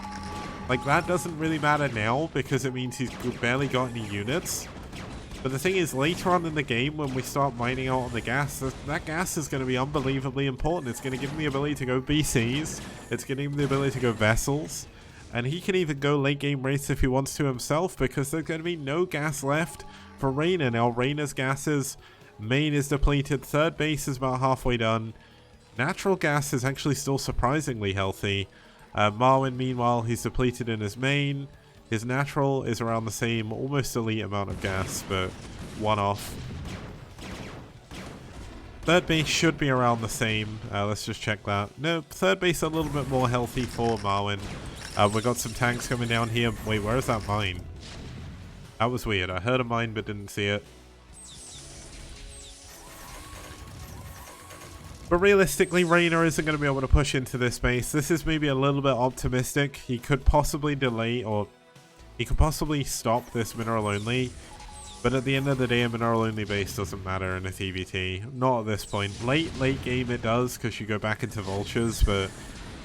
A: Like, that doesn't really matter now because it means he's barely got any units. But the thing is, later on in the game, when we start mining out on the gas, that gas is going to be unbelievably important. It's going to give him the ability to go BCs, it's going to give him the ability to go Vessels, and he can even go late game Wraiths if he wants to himself, because there's going to be no gas left for Reyna. Now, Reyna's gases, main is depleted, third base is about halfway done. Natural gas is actually still surprisingly healthy. Marwin, meanwhile, he's depleted in his main. His natural is around the same, almost elite amount of gas, but one off. Third base should be around the same. Let's just check that. No, third base a little bit more healthy for Marwin. We got some tanks coming down here. Wait, where is that mine? That was weird. I heard a mine but didn't see it. But realistically, Reyna isn't going to be able to push into this base. This is maybe a little bit optimistic. He could possibly delay, or he could possibly stop this mineral only. But at the end of the day, a mineral only base doesn't matter in a TVT. Not at this point. Late game it does, because you go back into vultures. But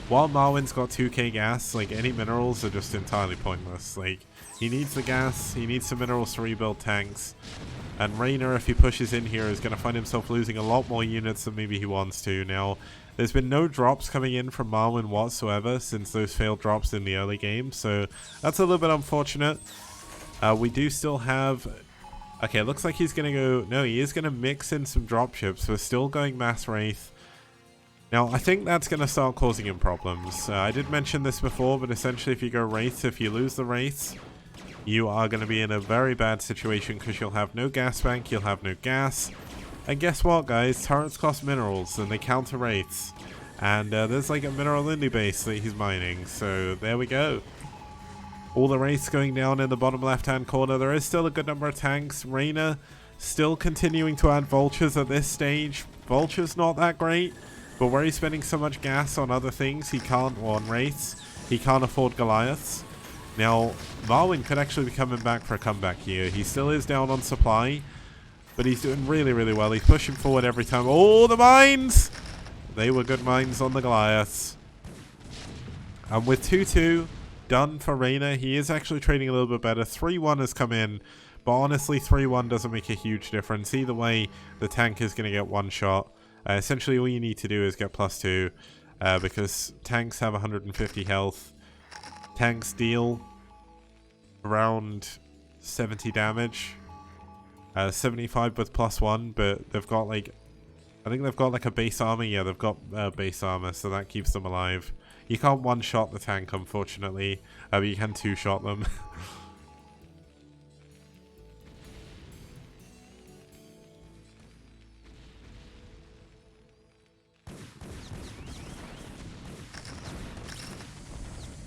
A: while Marwin's got 2k gas, like, any minerals are just entirely pointless. Like, he needs the gas, he needs some minerals to rebuild tanks. And Reyna, if he pushes in here, is going to find himself losing a lot more units than maybe he wants to. Now, there's been no drops coming in from Marwin whatsoever since those failed drops in the early game, so that's a little bit unfortunate. We do still have... Okay, it looks like he's going to go... No, he is going to mix in some dropships. We're still going Mass Wraith. Now, I think that's going to start causing him problems. I did mention this before, but essentially if you go Wraiths, if you lose the Wraiths, you are going to be in a very bad situation because you'll have no gas bank, you'll have no gas. And guess what, guys? Turrets cost minerals and they counter Wraiths. And there's like a mineral only base that he's mining. So there we go. All the Wraiths going down in the bottom left-hand corner. There is still a good number of tanks. Reyna still continuing to add vultures at this stage. Vultures not that great, but where he's spending so much gas on other things, he can't, or on Wraiths, he can't afford Goliaths. Now, Marwin could actually be coming back for a comeback here. He still is down on supply, but he's doing really, really well. He's pushing forward every time. Oh, the mines! They were good mines on the Goliaths. And with 2-2 done for Reyna, he is actually trading a little bit better. 3-1 has come in, but honestly, 3-1 doesn't make a huge difference. Either way, the tank is going to get one shot. Essentially, all you need to do is get +2, because tanks have 150 health. Tanks deal around 70 damage, 75 with +1, but they've got like, I think they've got like a base armor. Yeah, they've got base armor, so that keeps them alive. You can't one-shot the tank, unfortunately, but you can two-shot them.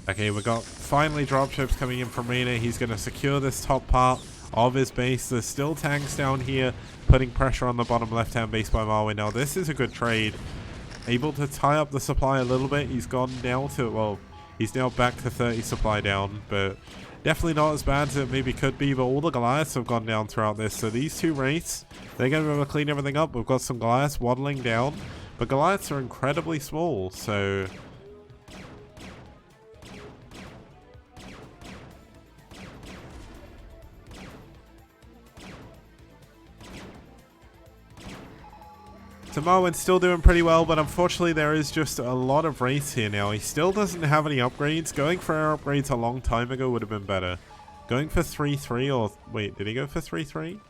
A: Okay, we got finally dropships coming in from Reyna. He's going to secure this top part of his base. There's still tanks down here putting pressure on the bottom left-hand base by Marwin. Now, this is a good trade. Able to tie up the supply a little bit. He's gone now to, well, he's now back to 30 supply down, but definitely not as bad as it maybe could be. But all the Goliaths have gone down throughout this. So these two Wraiths, they're going to be able to clean everything up. We've got some Goliaths waddling down, but Goliaths are incredibly small, so... So Marwin's still doing pretty well, but unfortunately there is just a lot of Wraiths here now. He still doesn't have any upgrades. Going for air upgrades a long time ago would have been better. Going for 3-3 or... Wait, did he go for 3-3?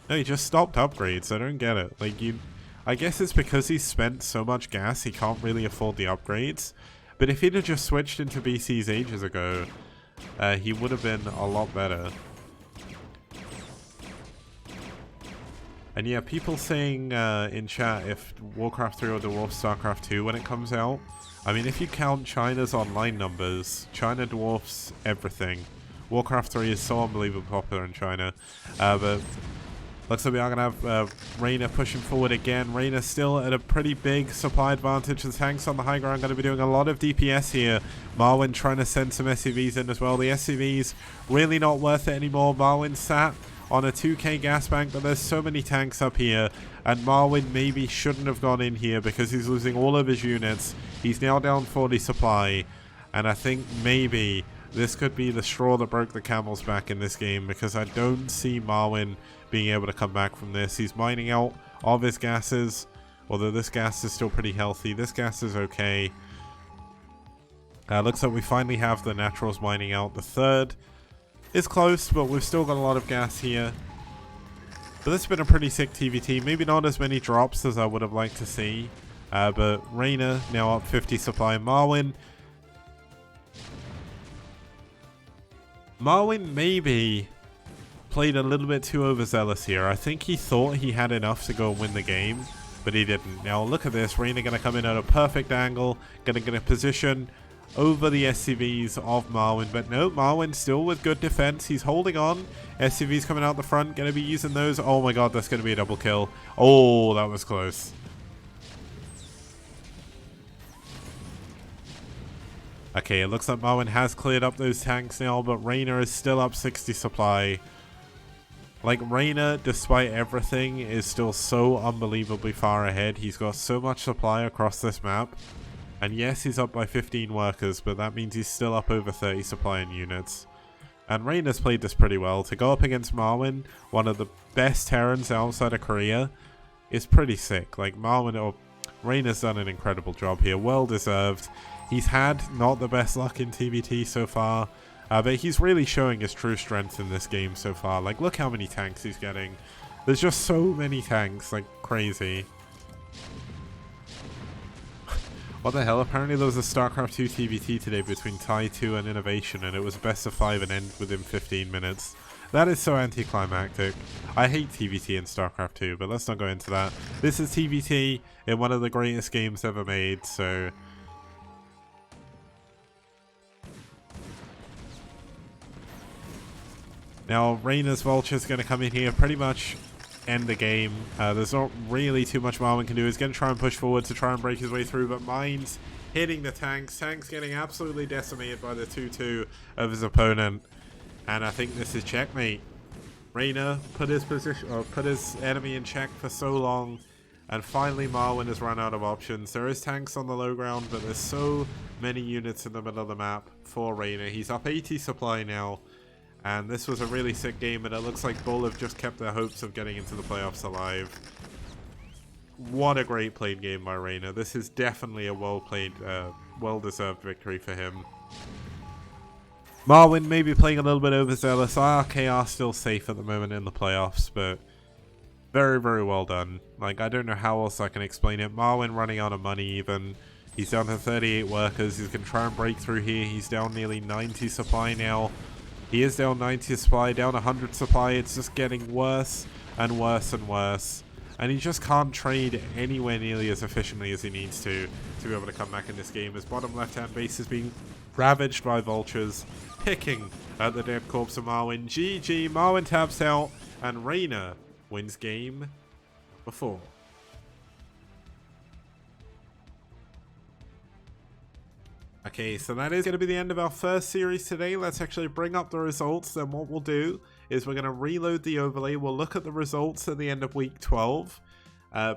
A: No, he just stopped upgrades. I don't get it. Like, you... I guess it's because he's spent so much gas, he can't really afford the upgrades. But if he'd have just switched into BCs ages ago, he would have been a lot better. And yeah, people saying in chat if Warcraft 3 or dwarfs StarCraft 2 when it comes out. I mean, if you count China's online numbers, China dwarfs everything. Warcraft 3 is so unbelievably popular in China. But looks like we are going to have Reyna pushing forward again. Reyna still at a pretty big supply advantage. The tanks on the high ground going to be doing a lot of DPS here. Marwyn trying to send some SCVs in as well. The SCVs really not worth it anymore. Marwyn sat on a 2k gas bank, but there's so many tanks up here. And Marwyn maybe shouldn't have gone in here because he's losing all of his units. He's now down 40 supply. And I think maybe this could be the straw that broke the camel's back in this game, because I don't see Marwyn being able to come back from this. He's mining out all of his gases, although this gas is still pretty healthy. This gas is okay. Looks like we finally have the naturals mining out. The third is close, but we've still got a lot of gas here. But this has been a pretty sick TVT. Maybe not as many drops as I would have liked to see. But Reyna now up 50 supply. Marwyn maybe played a little bit too overzealous here. I think he thought he had enough to go and win the game, but he didn't. Now look at this. Reyna going to come in at a perfect angle. Going to get a position over the SCVs of Marwyn, but no, Marwyn still with good defense. He's holding on. SCVs coming out the front. Going to be using those. Oh my god, that's going to be a double kill. Oh, that was close. Okay, it looks like Marwyn has cleared up those tanks now, but Reyna is still up 60 supply. Like, Reyna, despite everything, is still so unbelievably far ahead. He's got so much supply across this map. And yes, he's up by 15 workers, but that means he's still up over 30 supply in units. And Reyna's played this pretty well. To go up against Marwyn, one of the best Terrans outside of Korea, is pretty sick. Like, Reyna's done an incredible job here. Well deserved. He's had not the best luck in TBT so far, but he's really showing his true strength in this game so far. Like, look how many tanks he's getting. There's just so many tanks, like crazy. What the hell? Apparently there was a StarCraft 2 TBT today between Tai 2 and Innovation, and it was best of 5 and end within 15 minutes. That is so anticlimactic. I hate TBT in StarCraft 2, but let's not go into that. This is TBT in one of the greatest games ever made, so... Now, Reyna's Vulture's going to come in here, pretty much end the game. There's not really too much Marwyn can do. He's going to try and push forward to try and break his way through, but Mines hitting the tanks. Tanks getting absolutely decimated by the 2-2 of his opponent. And I think this is checkmate. Reyna put his enemy in check for so long, and finally Marwyn has run out of options. There is tanks on the low ground, but there's so many units in the middle of the map for Reyna. He's up 80 supply now. And this was a really sick game, and it looks like BuLL have just kept their hopes of getting into the playoffs alive. What a great played game by Reyna. This is definitely a well-played, well-deserved victory for him. Marwyn may be playing a little bit overzealous. iRk are still safe at the moment in the playoffs, but very, very well done. Like, I don't know how else I can explain it. Marwyn running out of money even. He's down to 38 workers. He's going to try and break through here. He's down nearly 90 supply now. He is down 90 supply, down 100 supply. It's just getting worse and worse and worse. And he just can't trade anywhere nearly as efficiently as he needs to be able to come back in this game. His bottom left-hand base is being ravaged by vultures, picking at the dead corpse of Marwyn. GG, Marwyn taps out, and Reyna wins game 4. Okay, so that is going to be the end of our first series today. Let's actually bring up the results. Then what we'll do is we're going to reload the overlay. We'll look at the results at the end of week 12,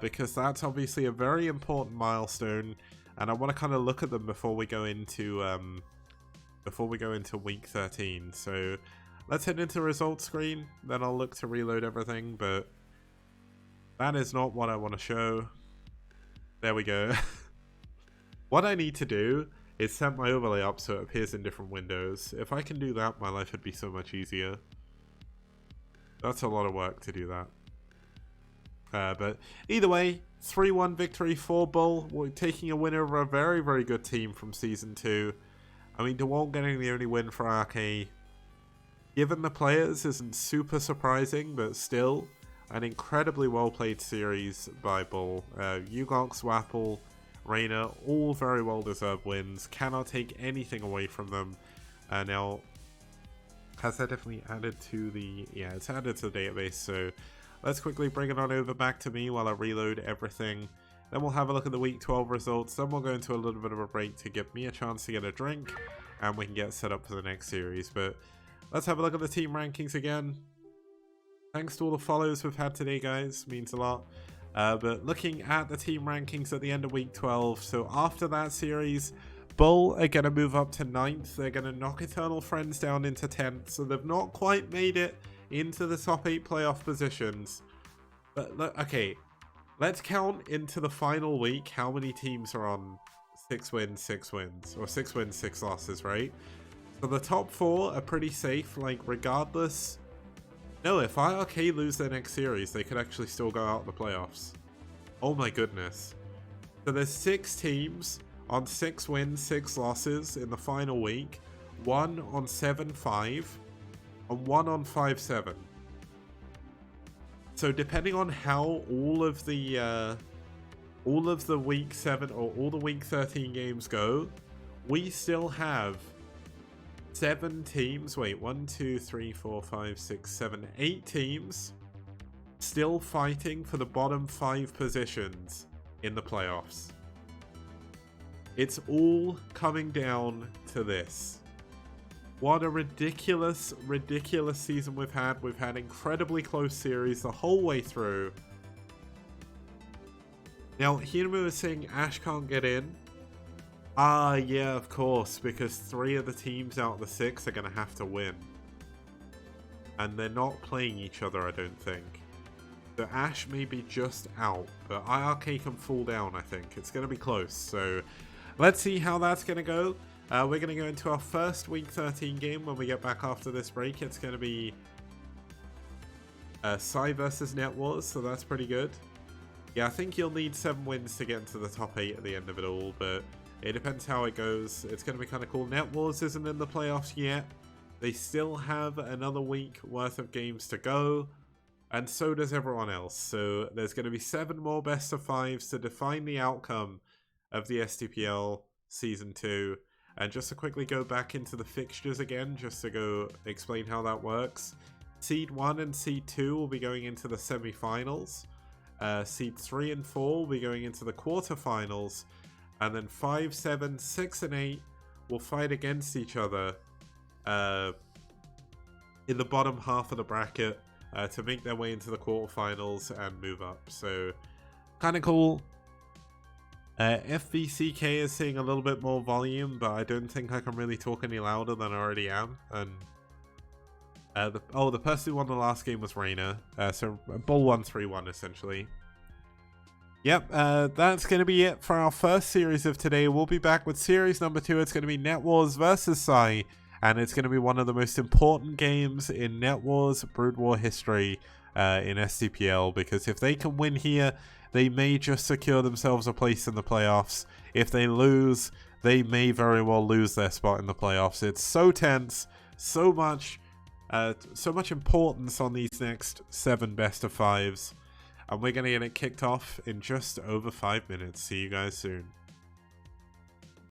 A: because that's obviously a very important milestone, and I want to kind of look at them before we go into week 13. So let's head into the results screen. Then I'll look to reload everything, but that is not what I want to show. There we go. What I need to do is set my overlay up so it appears in different windows. If I can do that, my life would be so much easier. That's a lot of work to do that. But either way, 3-1 victory for BuLL. We're taking a win over a very, very good team from Season 2. I mean, DeWalt getting the only win for iRk, given the players, isn't super surprising, but still, an incredibly well-played series by BuLL. Ugox, Wapple, Reyna, all very well deserved wins. Cannot take anything away from them. Now, Has that definitely added to the... Yeah, it's added to the database, so let's quickly bring it on over back to me while I reload everything. Then we'll have a look at the Week 12 results, then we'll go into a little bit of a break to give me a chance to get a drink, and we can get set up for the next series. But let's have a look at the team rankings again. Thanks to all the follows we've had today, guys, means a lot. But looking at the team rankings at the end of Week 12, so after that series, BuLL are going to move up to 9th. They're going to knock Eternal Friends down into 10th. So they've not quite made it into the top 8 playoff positions. But look, okay, let's count into the final week how many teams are on 6 wins, 6 wins. Or 6 wins, 6 losses, right? So the top 4 are pretty safe, like regardless. No, if iRk lose their next series, they could actually still go out in the playoffs. Oh my goodness. So there's 6 teams on 6 wins, 6 losses in the final week, 1 on 7-5, and 1 on 5-7. So depending on how all of the week 7 or all the week 13 games go, we still have 7 teams. Wait, 1, 2, 3, 4, 5, 6, 7, 8 teams still fighting for the bottom 5 positions in the playoffs. It's all coming down to this. What a ridiculous, ridiculous season we've had. We've had incredibly close series the whole way through. Now, Hinmu is saying Ash can't get in. Ah, yeah, of course, because 3 of the teams out of the 6 are going to have to win. And they're not playing each other, I don't think. So Ash may be just out, but iRk can fall down, I think. It's going to be close, so let's see how that's going to go. We're going to go into our first Week 13 game when we get back after this break. It's going to be Psy versus Net Wars, so that's pretty good. Yeah, I think you'll need 7 wins to get into the top 8 at the end of it all, but it depends how it goes. It's going to be kind of cool. Net Wars isn't in the playoffs yet. They still have another week worth of games to go, and so does everyone else. So there's going to be 7 more best of 5s to define the outcome of the STPL Season 2. And just to quickly go back into the fixtures again, just to go explain how that works. Seed 1 and Seed 2 will be going into the semi-finals. Seed 3 and 4 will be going into the quarterfinals. And then 5, 7, 6, and 8 will fight against each other in the bottom half of the bracket to make their way into the quarterfinals and move up. So, kind of cool. FVCK is seeing a little bit more volume, but I don't think I can really talk any louder than I already am. And the person who won the last game was Reina. So BuLL won 3-1 essentially. Yep, that's going to be it for our first series of today. We'll be back with series number 2. It's going to be Net Wars versus Psy, and it's going to be one of the most important games in Net Wars Brood War history in STPL, because if they can win here, they may just secure themselves a place in the playoffs. If they lose, they may very well lose their spot in the playoffs. It's so tense, so much importance on these next 7 best of 5s. And we're going to get it kicked off in just over 5 minutes. See you guys soon.